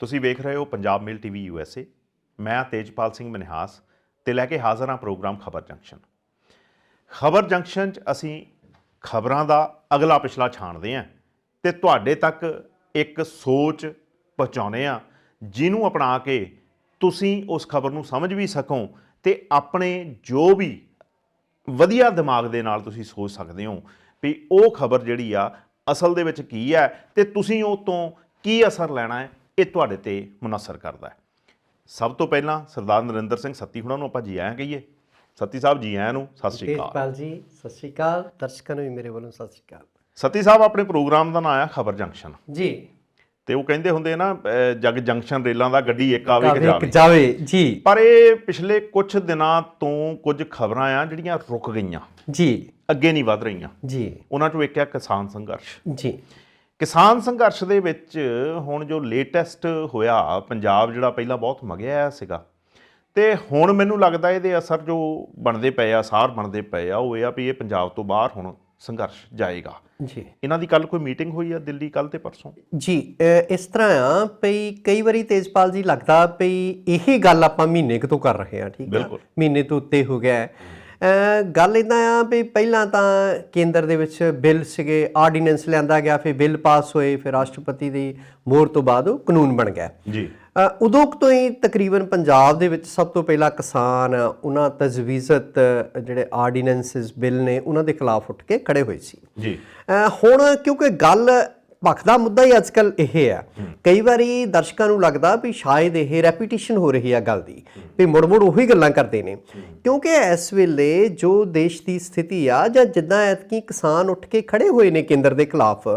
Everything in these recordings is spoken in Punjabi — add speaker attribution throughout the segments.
Speaker 1: ਤੁਸੀਂ ਵੇਖ ਰਹੇ ਹੋ ਪੰਜਾਬ ਮੇਲ ਟੀਵੀ USA। ਮੈਂ ਤੇਜਪਾਲ ਸਿੰਘ ਮਨਹਾਸ ਤੇ ਲੈ ਕੇ ਹਾਜ਼ਰ ਹਾਂ ਪ੍ਰੋਗਰਾਮ ਖਬਰ ਜੰਕਸ਼ਨ। ਖਬਰ ਜੰਕਸ਼ਨ 'ਚ ਅਸੀਂ ਖਬਰਾਂ ਦਾ ਅਗਲਾ ਪਿਛਲਾ ਛਾਣਦੇ ਹਾਂ ਤੇ ਤੁਹਾਡੇ ਤੱਕ ਇੱਕ ਸੋਚ ਪਹੁੰਚਾਉਂਦੇ ਹਾਂ ਜਿਹਨੂੰ ਅਪਣਾ ਕੇ ਤੁਸੀਂ ਉਸ ਖਬਰ ਨੂੰ ਸਮਝ ਵੀ ਸਕੋ ਤੇ ਆਪਣੇ ਜੋ ਵੀ ਵਧੀਆ ਦਿਮਾਗ ਦੇ ਨਾਲ ਤੁਸੀਂ ਸੋਚ ਸਕਦੇ ਹੋ ਵੀ ਉਹ ਖਬਰ ਜਿਹੜੀ ਆ ਅਸਲ ਦੇ ਵਿੱਚ ਕੀ ਹੈ ਤੇ ਤੁਸੀਂ ਉਹ ਤੋਂ ਕੀ ਅਸਰ ਲੈਣਾ ਹੈ, ਇਹ ਤੁਹਾਡੇ ਤੇ ਮੁਨਸਰ ਕਰਦਾ ਹੈ। ਸਭ ਤੋਂ ਪਹਿਲਾਂ ਸਰਦਾਰ ਨਰਿੰਦਰ ਸਿੰਘ ਸੱਤੀ ਹੁਣਾਂ ਨੂੰ ਆਪਾਂ ਜੀ ਆਇਆਂ ਕਹੀਏ। ਸੱਤੀ ਸਾਹਿਬ ਜੀ ਆਇਆਂ ਨੂੰ ਸਤਿ ਸ਼੍ਰੀ ਅਕਾਲ।
Speaker 2: ਤੇਜਪਾਲ ਜੀ ਸਤਿ ਸ਼੍ਰੀ ਅਕਾਲ, ਦਰਸ਼ਕਾਂ ਨੂੰ ਵੀ ਮੇਰੇ ਵੱਲੋਂ ਸਤਿ ਸ਼੍ਰੀ ਅਕਾਲ।
Speaker 1: ਸੱਤੀ ਸਾਹਿਬ ਆਪਣੇ ਪ੍ਰੋਗਰਾਮ ਦਾ ਨਾਂ ਆ ਖਬਰ ਜੰਕਸ਼ਨ
Speaker 2: ਜੀ
Speaker 1: ਤੇ ਉਹ ਕਹਿੰਦੇ ਹੁੰਦੇ ਨਾ ਜਗ ਜੰਕਸ਼ਨ ਰੇਲਾਂ ਦਾ ਗੱਡੀ ਇੱਕ ਆਵੇ ਕਿ
Speaker 2: ਜਾਵੇ ਜੀ।
Speaker 1: ਪਰ ਇਹ ਪਿਛਲੇ ਕੁਝ ਦਿਨਾਂ ਤੋਂ ਕੁਝ ਖਬਰਾਂ ਆ ਜਿਹੜੀਆਂ ਰੁਕ ਗਈਆਂ
Speaker 2: ਜੀ,
Speaker 1: ਅੱਗੇ ਨਹੀਂ ਵਧ ਰਹੀਆਂ
Speaker 2: ਜੀ।
Speaker 1: ਉਹਨਾਂ ਚੋਂ ਇੱਕ ਆ ਕਿਸਾਨ ਸੰਘਰਸ਼।
Speaker 2: ਜੀ,
Speaker 1: ਕਿਸਾਨ ਸੰਘਰਸ਼ ਦੇ ਵਿੱਚ ਹੁਣ ਜੋ ਲੇਟੈਸਟ ਹੋਇਆ, ਪੰਜਾਬ ਜਿਹੜਾ ਪਹਿਲਾਂ ਬਹੁਤ ਮਗਿਆ ਸੀਗਾ ਤੇ ਹੁਣ ਮੈਨੂੰ ਲੱਗਦਾ ਇਹਦੇ ਅਸਰ ਜੋ ਬਣਦੇ ਪਏ ਆ, ਸਾਰ ਬਣਦੇ ਪਏ ਆ, ਉਹ ਇਹ ਆ ਵੀ ਇਹ ਪੰਜਾਬ ਤੋਂ ਬਾਹਰ ਹੁਣ ਸੰਘਰਸ਼ ਜਾਏਗਾ।
Speaker 2: ਜੀ,
Speaker 1: ਇਹਨਾਂ ਦੀ ਕੱਲ ਕੋਈ ਮੀਟਿੰਗ ਹੋਈ ਆ ਦਿੱਲੀ ਕੱਲ ਤੇ ਪਰਸੋਂ?
Speaker 2: ਜੀ, ਇਸ ਤਰ੍ਹਾਂ ਆ ਪਈ ਕਈ ਵਾਰੀ ਤੇਜਪਾਲ ਜੀ ਲੱਗਦਾ ਪਈ ਇਹੀ ਗੱਲ ਆਪਾਂ ਮਹੀਨੇ ਕੁ ਤੋਂ ਕਰ ਰਹੇ ਹਾਂ। ਠੀਕ ਹੈ, ਮਹੀਨੇ ਤੋਂ ਉੱਤੇ ਹੋ ਗਿਆ। ਗੱਲ ਇੱਦਾਂ ਆ ਵੀ ਪਹਿਲਾਂ ਤਾਂ ਕੇਂਦਰ ਦੇ ਵਿੱਚ ਬਿੱਲ ਸੀਗੇ, ਆਰਡੀਨੈਂਸ ਲਿਆਂਦਾ ਗਿਆ, ਫਿਰ ਬਿੱਲ ਪਾਸ ਹੋਏ, ਫਿਰ ਰਾਸ਼ਟਰਪਤੀ ਦੀ ਮੋਹਰ ਤੋਂ ਬਾਅਦ ਉਹ ਕਾਨੂੰਨ ਬਣ ਗਿਆ ਜੀ। ਉਦੋਂ ਤੋਂ ਹੀ ਤਕਰੀਬਨ ਪੰਜਾਬ ਦੇ ਵਿੱਚ ਸਭ ਤੋਂ ਪਹਿਲਾਂ ਕਿਸਾਨ ਉਹਨਾਂ ਤਜਵੀਜ਼ਤ ਜਿਹੜੇ ਆਰਡੀਨੈਂਸਿਸ ਬਿੱਲ ਨੇ ਉਹਨਾਂ ਦੇ ਖਿਲਾਫ ਉੱਠ ਕੇ ਖੜੇ ਹੋਏ ਸੀ ਜੀ। ਹੁਣ ਕਿਉਂਕਿ ਗੱਲ ਪੱਖ ਦਾ ਮੁੱਦਾ ਹੀ ਅੱਜ ਕੱਲ੍ਹ ਇਹ ਆ, ਕਈ ਵਾਰੀ ਦਰਸ਼ਕਾਂ ਨੂੰ ਲੱਗਦਾ ਵੀ ਸ਼ਾਇਦ ਇਹ ਰੈਪੀਟੀਸ਼ਨ ਹੋ ਰਹੀ ਆ ਗੱਲ ਦੀ, ਵੀ ਮੁੜ-ਮੁੜ ਉਹੀ ਗੱਲਾਂ ਕਰਦੇ ਨੇ, ਕਿਉਂਕਿ ਇਸ ਵੇਲੇ ਜੋ ਦੇਸ਼ ਦੀ ਸਥਿਤੀ ਆ ਜਾਂ ਜਿੱਦਾਂ ਐਤਕੀ ਕਿਸਾਨ ਉੱਠ ਕੇ ਖੜੇ ਹੋਏ ਨੇ ਕੇਂਦਰ ਦੇ ਖਿਲਾਫ,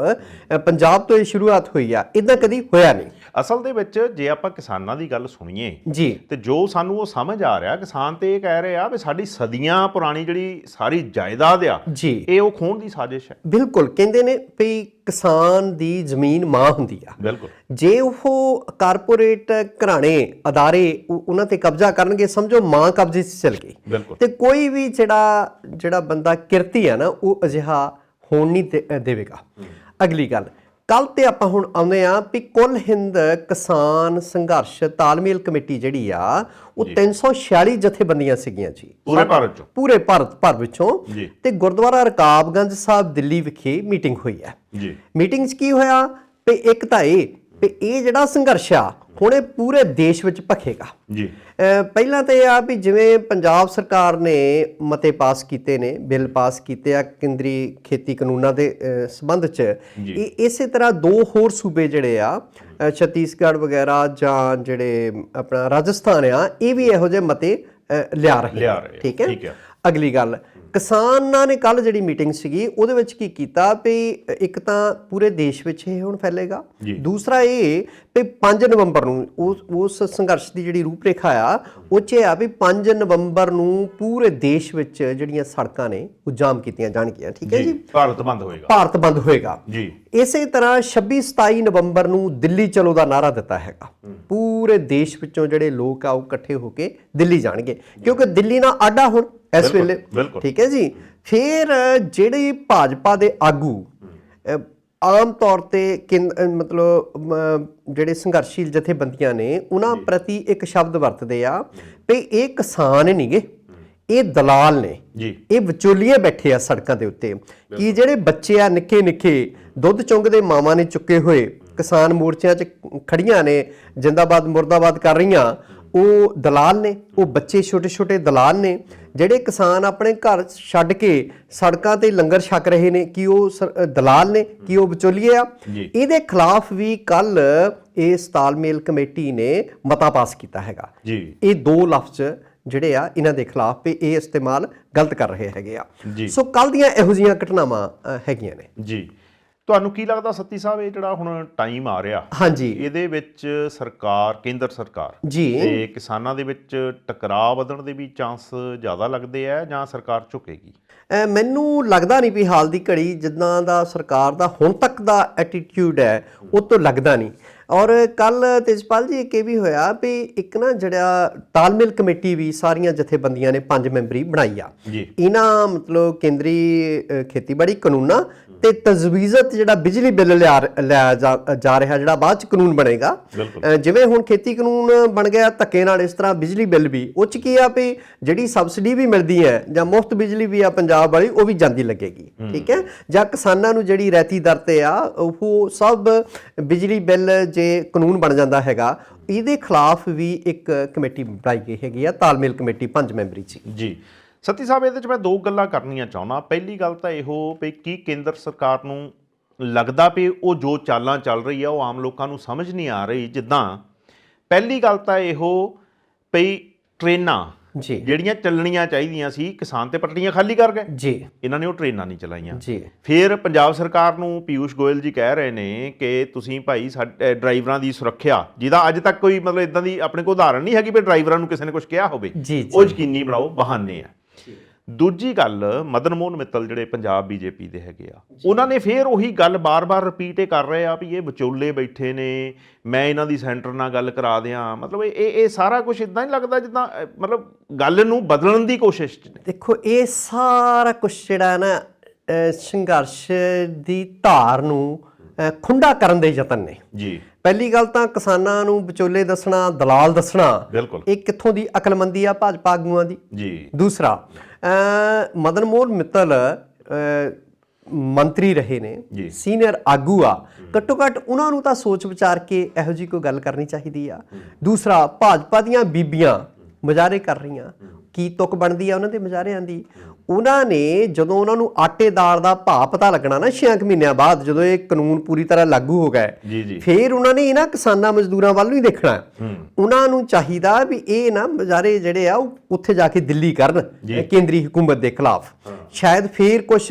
Speaker 2: ਪੰਜਾਬ ਤੋਂ ਇਹ ਸ਼ੁਰੂਆਤ ਹੋਈ ਆ, ਇੱਦਾਂ ਕਦੀ ਹੋਇਆ ਨਹੀਂ। ਅਸਲ ਦੇ ਵਿੱਚ
Speaker 1: ਜੇ ਆਪਾਂ ਕਿਸਾਨਾਂ ਦੀ ਗੱਲ ਸੁਣੀਏ
Speaker 2: ਜੀ
Speaker 1: ਤੇ ਜੋ ਸਾਨੂੰ ਉਹ ਸਮਝ ਆ ਰਿਹਾ, ਕਿਸਾਨ ਤੇ ਇਹ ਕਹਿ ਰਹੇ ਆ ਵੀ ਸਾਡੀ ਸਦੀਆਂ ਪੁਰਾਣੀ ਜਿਹੜੀ ਸਾਰੀ ਜਾਇਦਾਦ ਆ ਜੀ, ਇਹ ਉਹ ਖੋਹਣ ਦੀ ਸਾਜ਼ਿਸ਼ ਹੈ।
Speaker 2: ਬਿਲਕੁਲ, ਕਹਿੰਦੇ ਨੇ ਵੀ ਕਿਸਾਨ ਦੀ ਜ਼ਮੀਨ ਮਾਂ ਹੁੰਦੀ ਆ।
Speaker 1: ਬਿਲਕੁਲ, ਜੇ
Speaker 2: ਉਹ ਕਾਰਪੋਰੇਟ ਘਰਾਣੇ ਅਦਾਰੇ ਉਹਨਾਂ ਤੇ ਕਬਜ਼ਾ ਕਰਨਗੇ, ਸਮਝੋ ਮਾਂ ਕਬਜ਼ੇ 'ਚ ਚਲ ਗਈ ਤੇ ਕੋਈ ਵੀ ਜਿਹੜਾ ਬੰਦਾ ਕਿਰਤੀ ਆ ਨਾ ਉਹ ਅਜਿਹਾ ਹੋਣ ਨਹੀਂ ਦੇਵੇਗਾ। ਅਗਲੀ ਗੱਲ, ਕੱਲ ਤੇ ਆਪਾਂ ਹੁਣ ਆਉਂਦੇ ਆ ਵੀ ਕੁੱਲ ਹਿੰਦ ਕਿਸਾਨ ਸੰਘਰਸ਼ ਤਾਲਮੇਲ ਕਮੇਟੀ ਜਿਹੜੀ ਆ ਉਹ 346 ਜਥੇਬੰਦੀਆਂ ਸੀਗੀਆਂ ਜੀ ਪੂਰੇ ਭਾਰਤ ਭਰ ਵਿੱਚੋਂ, ਤੇ ਗੁਰਦੁਆਰਾ ਰਕਾਬਗੰਜ ਸਾਹਿਬ ਦਿੱਲੀ ਵਿਖੇ ਮੀਟਿੰਗ ਹੋਈ ਹੈ ਜੀ। ਮੀਟਿੰਗ 'ਚ ਕੀ ਹੋਇਆ ਵੀ ਇੱਕ ਤਾਂ ਇਹ ਜਿਹੜਾ ਸੰਘਰਸ਼ ਆ ਹੁਣ ਇਹ ਪੂਰੇ ਦੇਸ਼ ਵਿੱਚ ਭਖੇਗਾ ਜੀ। ਪਹਿਲਾਂ ਤਾਂ ਇਹ ਆ ਵੀ ਜਿਵੇਂ ਪੰਜਾਬ ਸਰਕਾਰ ਨੇ ਮਤੇ ਪਾਸ ਕੀਤੇ ਨੇ, ਬਿੱਲ ਪਾਸ ਕੀਤੇ ਆ ਕੇਂਦਰੀ ਖੇਤੀ ਕਾਨੂੰਨਾਂ ਦੇ ਸੰਬੰਧ 'ਚ, ਇਸੇ ਤਰ੍ਹਾਂ ਦੋ ਹੋਰ ਸੂਬੇ ਜਿਹੜੇ ਆ ਛੱਤੀਸਗੜ੍ਹ ਵਗੈਰਾ ਜਾਂ ਜਿਹੜੇ ਆਪਣਾ ਰਾਜਸਥਾਨ ਆ, ਇਹ ਵੀ ਇਹੋ ਜਿਹੇ ਮਤੇ ਲਿਆ ਰਹੇ। ਠੀਕ ਹੈ। ਅਗਲੀ ਗੱਲ, ਕਿਸਾਨਾਂ ਨੇ ਕੱਲ ਜਿਹੜੀ ਮੀਟਿੰਗ ਸੀਗੀ ਉਹਦੇ ਵਿੱਚ ਕੀ ਕੀਤਾ ਵੀ ਇੱਕ ਤਾਂ ਪੂਰੇ ਦੇਸ਼ ਵਿੱਚ ਇਹ ਹੁਣ ਫੈਲੇਗਾ, ਦੂਸਰਾ ਇਹ ਵੀ 5 ਨਵੰਬਰ ਨੂੰ ਉਸ ਸੰਘਰਸ਼ ਦੀ ਜਿਹੜੀ ਰੂਪਰੇਖਾ ਆ ਉਹ 'ਚ ਆ ਵੀ 5 ਨਵੰਬਰ ਨੂੰ ਪੂਰੇ ਦੇਸ਼ ਵਿੱਚ ਜਿਹੜੀਆਂ ਸੜਕਾਂ ਨੇ ਉਹ ਜਾਮ ਕੀਤੀਆਂ ਜਾਣਗੀਆਂ। ਠੀਕ ਹੈ ਜੀ,
Speaker 1: ਭਾਰਤ ਬੰਦ ਹੋਏਗਾ
Speaker 2: ਜੀ। ਇਸੇ ਤਰ੍ਹਾਂ 26-27 ਨਵੰਬਰ ਨੂੰ ਦਿੱਲੀ ਚਲੋ ਦਾ ਨਾਅਰਾ ਦਿੱਤਾ ਹੈਗਾ। ਪੂਰੇ ਦੇਸ਼ ਵਿੱਚੋਂ ਜਿਹੜੇ ਲੋਕ ਆ ਉਹ ਇਕੱਠੇ ਹੋ ਕੇ ਦਿੱਲੀ ਜਾਣਗੇ, ਕਿਉਂਕਿ ਦਿੱਲੀ ਨਾਲ ਆਡਾ ਹੁਣ ਇਸ ਵੇਲੇ। ਠੀਕ ਹੈ ਜੀ। ਫਿਰ ਜਿਹੜੇ ਭਾਜਪਾ ਦੇ ਆਗੂ ਆਮ ਤੌਰ ਤੇ ਮਤਲਬ ਜਿਹੜੇ ਸੰਘਰਸ਼ੀਲ ਜਥੇਬੰਦੀਆਂ ਨੇ ਉਹਨਾਂ ਪ੍ਰਤੀ ਇੱਕ ਸ਼ਬਦ ਵਰਤਦੇ ਆ ਵੀ ਇਹ ਕਿਸਾਨ ਨਹੀਂਗੇ, ਇਹ ਦਲਾਲ ਨੇ ਜੀ, ਇਹ ਵਿਚੋਲੀਏ ਬੈਠੇ ਆ ਸੜਕਾਂ ਦੇ ਉੱਤੇ। ਕਿ ਜਿਹੜੇ ਬੱਚੇ ਆ ਨਿੱਕੇ ਨਿੱਕੇ ਦੁੱਧ ਚੁੰਗਦੇ ਮਾਵਾਂ ਨੇ ਚੁੱਕੇ ਹੋਏ ਕਿਸਾਨ ਮੋਰਚਿਆਂ 'ਚ ਖੜੀਆਂ ਨੇ, ਜਿੰਦਾਬਾਦ ਮੁਰਦਾਬਾਦ ਕਰ ਰਹੀਆਂ, ਉਹ ਦਲਾਲ ਨੇ, ਉਹ ਬੱਚੇ ਛੋਟੇ ਛੋਟੇ ਦਲਾਲ ਨੇ। ਜਿਹੜੇ ਕਿਸਾਨ ਆਪਣੇ ਘਰ ਛੱਡ ਕੇ ਸੜਕਾਂ ਤੇ ਲੰਗਰ ਛਕ ਰਹੇ ਨੇ, ਕੀ ਉਹ ਦਲਾਲ ਨੇ, ਕੀ ਉਹ ਵਿਚੋਲੀਏ ਆ? ਇਹਦੇ ਖਿਲਾਫ ਵੀ ਕੱਲ ਇਸ ਤਾਲਮੇਲ ਕਮੇਟੀ ਨੇ ਮਤਾ ਪਾਸ ਕੀਤਾ ਹੈਗਾ ਜੀ। ਇਹ ਦੋ ਲਫ਼ਜ਼ ਜਿਹੜੇ ਆ ਇਹਨਾਂ ਦੇ ਖਿਲਾਫ ਵੀ ਇਹ ਇਸਤੇਮਾਲ ਗਲਤ ਕਰ ਰਹੇ ਹੈਗੇ ਆ। ਸੋ ਕੱਲ ਦੀਆਂ ਇਹੋ ਜਿਹੀਆਂ ਘਟਨਾਵਾਂ ਹੈਗੀਆਂ ਨੇ ਜੀ।
Speaker 1: ਤੁਹਾਨੂੰ ਕੀ ਲੱਗਦਾ ਸੱਤੀ ਸਾਹਿਬ, ਇਹ ਜਿਹੜਾ ਹੁਣ ਟਾਈਮ ਆ ਰਿਹਾ
Speaker 2: ਹਾਂਜੀ,
Speaker 1: ਇਹਦੇ ਵਿੱਚ ਸਰਕਾਰ, ਕੇਂਦਰ ਸਰਕਾਰ ਜੀ ਤੇ ਕਿਸਾਨਾਂ ਦੇ ਵਿੱਚ ਟਕਰਾਅ ਵਧਣ ਦੇ ਵੀ ਚਾਂਸ ਜ਼ਿਆਦਾ ਲੱਗਦੇ ਆ ਜਾਂ ਸਰਕਾਰ ਝੁਕੇਗੀ?
Speaker 2: ਮੈਨੂੰ ਲੱਗਦਾ ਨਹੀਂ ਵੀ ਹਾਲ ਦੀ ਘੜੀ ਜਿੱਦਾਂ ਦਾ ਸਰਕਾਰ ਦਾ ਹੁਣ ਤੱਕ ਦਾ ਐਟੀਟਿਊਡ ਹੈ ਉਹ ਤੋਂ ਲੱਗਦਾ ਨਹੀਂ। ਔਰ ਕੱਲ ਤੇਜਪਾਲ ਜੀ ਇੱਕ ਇਹ ਵੀ ਹੋਇਆ ਵੀ ਇੱਕ ਨਾ ਜਿਹੜਾ ਤਾਲਮੇਲ ਕਮੇਟੀ ਵੀ ਸਾਰੀਆਂ ਜਥੇਬੰਦੀਆਂ ਨੇ 5 ਮੈਂਬਰੀ ਬਣਾਈ ਆ
Speaker 1: ਜੀ
Speaker 2: ਇਹਨਾਂ ਮਤਲਬ ਕੇਂਦਰੀ ਖੇਤੀਬਾੜੀ ਕਾਨੂੰਨਾਂ ਤੇ ਤਜਵੀਜ਼ਤ ਜਿਹੜਾ ਬਿਜਲੀ ਬਿੱਲ ਲਿਆ ਜਾ ਰਿਹਾ ਜਿਹੜਾ ਬਾਅਦ ਚ ਕਾਨੂੰਨ ਬਣੇਗਾ ਜਿਵੇਂ ਹੁਣ ਖੇਤੀ ਕਾਨੂੰਨ ਬਣ ਗਿਆ ਧੱਕੇ ਨਾਲ ਇਸ ਤਰ੍ਹਾਂ ਬਿਜਲੀ ਬਿੱਲ ਵੀ ਉਹ ਚ ਕੀ ਆ ਵੀ ਜਿਹੜੀ ਸਬਸਿਡੀ ਵੀ ਮਿਲਦੀ ਹੈ ਜਾਂ ਮੁਫਤ ਬਿਜਲੀ ਵੀ ਆ ਪੰਜਾਬ ਵਾਲੀ ਉਹ ਵੀ ਜਾਂਦੀ ਲੱਗੇਗੀ ਠੀਕ ਹੈ ਜਾਂ ਕਿਸਾਨਾਂ ਨੂੰ ਜਿਹੜੀ ਰੈਤੀ ਦਰ ਤੇ ਆ ਉਹ ਸਭ ਬਿਜਲੀ ਬਿੱਲ ਜੇ ਕਾਨੂੰਨ ਬਣ ਜਾਂਦਾ ਹੈਗਾ ਇਹਦੇ ਖਿਲਾਫ ਵੀ ਇੱਕ ਕਮੇਟੀ ਬਣਾਈ ਗਈ ਹੈਗੀ ਆ ਤਾਲਮੇਲ ਕਮੇਟੀ 5 ਮੈਂਬਰੀ ਜੀ
Speaker 1: ਸਤੀ ਸਾਹਿਬ ਇਹਦੇ 'ਚ ਮੈਂ 2 ਗੱਲਾਂ ਕਰਨੀਆਂ ਚਾਹੁੰਦਾ। ਪਹਿਲੀ ਗੱਲ ਤਾਂ ਇਹੋ ਵੀ ਕੀ ਕੇਂਦਰ ਸਰਕਾਰ ਨੂੰ ਲੱਗਦਾ ਵੀ ਉਹ ਜੋ ਚਾਲਾਂ ਚੱਲ ਰਹੀ ਆ ਉਹ ਆਮ ਲੋਕਾਂ ਨੂੰ ਸਮਝ ਨਹੀਂ ਆ ਰਹੀ। ਜਿੱਦਾਂ ਪਹਿਲੀ ਗੱਲ ਤਾਂ ਇਹੋ ਵੀ ਟ੍ਰੇਨਾਂ ਜਿਹੜੀਆਂ ਚੱਲਣੀਆਂ ਚਾਹੀਦੀਆਂ ਸੀ ਕਿਸਾਨ ਤੇ ਪਟੜੀਆਂ ਖਾਲੀ ਕਰ ਗਏ
Speaker 2: ਜੀ
Speaker 1: ਇਹਨਾਂ ਨੇ ਉਹ ਟ੍ਰੇਨਾਂ ਨਹੀਂ ਚਲਾਈਆਂ
Speaker 2: ਜੀ।
Speaker 1: ਫਿਰ ਪੰਜਾਬ ਸਰਕਾਰ ਨੂੰ ਪੀਯੂਸ਼ ਗੋਇਲ ਜੀ ਕਹਿ ਰਹੇ ਨੇ ਕਿ ਤੁਸੀਂ ਭਾਈ ਸਾਡੇ ਡਰਾਈਵਰਾਂ ਦੀ ਸੁਰੱਖਿਆ ਜਿਹਦਾ ਅੱਜ ਤੱਕ ਕੋਈ ਮਤਲਬ ਇਦਾਂ ਦੀ ਆਪਣੇ ਕੋਲ ਉਦਾਹਰਣ ਨਹੀਂ ਹੈਗੀ ਵੀ ਡਰਾਈਵਰਾਂ ਨੂੰ ਕਿਸੇ ਨੇ ਕੁਝ ਕਿਹਾ ਹੋਵੇ ਉਹ ਯਕੀਨੀ ਬਣਾਓ ਬਹਾਨੇ ਆ। ਦੂਜੀ ਗੱਲ ਮਦਨ ਮੋਹਨ ਮਿੱਤਲ ਜਿਹੜੇ ਪੰਜਾਬ ਬੀਜੇਪੀ ਦੇ ਹੈਗੇ ਆ ਉਹਨਾਂ ਨੇ ਫਿਰ ਉਹੀ ਗੱਲ ਬਾਰ-ਬਾਰ ਰਿਪੀਟ ਕਰ ਰਹੇ ਆ ਵੀ ਇਹ ਵਿਚੋਲੇ ਬੈਠੇ ਨੇ ਮੈਂ ਇਹਨਾਂ ਦੀ ਸੈਂਟਰ ਨਾਲ ਗੱਲ ਕਰਾ ਦਿਆਂ। ਮਤਲਬ ਇਹ ਸਾਰਾ ਕੁਝ ਇਦਾਂ ਨਹੀਂ ਲੱਗਦਾ ਜਿੱਦਾਂ ਮਤਲਬ ਗੱਲ ਨੂੰ ਬਦਲਣ ਦੀ ਕੋਸ਼ਿਸ਼ ਨੇ।
Speaker 2: ਦੇਖੋ ਇਹ ਸਾਰਾ ਕੁਝ ਜਿਹੜਾ ਨਾ ਸੰਘਰਸ਼ ਦੀ ਧਾਰ ਨੂੰ ਖੁੰਡਾ ਕਰਨ ਦੇ ਯਤਨ ਨੇ ਜੀ। ਪਹਿਲੀ ਗੱਲ ਤਾਂ ਕਿਸਾਨਾਂ ਨੂੰ ਵਿਚੋਲੇ ਦੱਸਣਾ ਦਲਾਲ ਦੱਸਣਾ
Speaker 1: ਬਿਲਕੁਲ
Speaker 2: ਇਹ ਕਿੱਥੋਂ ਦੀ ਅਕਲਮੰਦੀ ਆ ਭਾਜਪਾ ਆਗੂਆਂ ਦੀ ਜੀ। ਦੂਸਰਾ ਮਦਨ ਮੋਹਨ ਮਿੱਤਲ ਮੰਤਰੀ ਰਹੇ ਨੇ ਸੀਨੀਅਰ ਆਗੂ ਆ ਘੱਟੋ ਘੱਟ ਉਹਨਾਂ ਨੂੰ ਤਾਂ ਸੋਚ ਵਿਚਾਰ ਕੇ ਇਹੋ ਜਿਹੀ ਕੋਈ ਗੱਲ ਕਰਨੀ ਚਾਹੀਦੀ ਆ। ਦੂਸਰਾ ਭਾਜਪਾ ਦੀਆਂ ਬੀਬੀਆਂ ਮੁਜ਼ਾਹਰੇ ਕਰ ਰਹੀਆਂ ਕੀ ਤੁਕ ਬਣਦੀ ਆ ਉਹਨਾਂ ਦੇ ਮੁਜ਼ਾਹਰਿਆਂ ਦੀ। ਉਹਨਾਂ ਨੇ ਜਦੋਂ ਉਹਨਾਂ ਨੂੰ ਆਟੇ ਦਾਲ ਦਾ ਭਾਅ ਪਤਾ ਲੱਗਣਾ ਨਾ 6 ਮਹੀਨਿਆਂ ਬਾਅਦ ਜਦੋਂ ਇਹ ਕਾਨੂੰਨ ਪੂਰੀ ਤਰ੍ਹਾਂ ਲਾਗੂ ਹੋ ਗਏ ਫਿਰ ਉਹਨਾਂ ਨੇ ਇਹਨਾਂ ਕਿਸਾਨਾਂ ਮਜ਼ਦੂਰਾਂ ਵੱਲ ਨਹੀਂ ਦੇਖਣਾ। ਉਹਨਾਂ ਨੂੰ ਚਾਹੀਦਾ ਵੀ ਇਹ ਨਾ ਮੁਜ਼ਾਹਰੇ ਜਿਹੜੇ ਆ ਉਹ ਉੱਥੇ ਜਾ ਕੇ ਦਿੱਲੀ ਕਰਨ ਕੇਂਦਰੀ ਹਕੂਮਤ ਦੇ ਖਿਲਾਫ। ਸ਼ਾਇਦ ਫਿਰ ਕੁਝ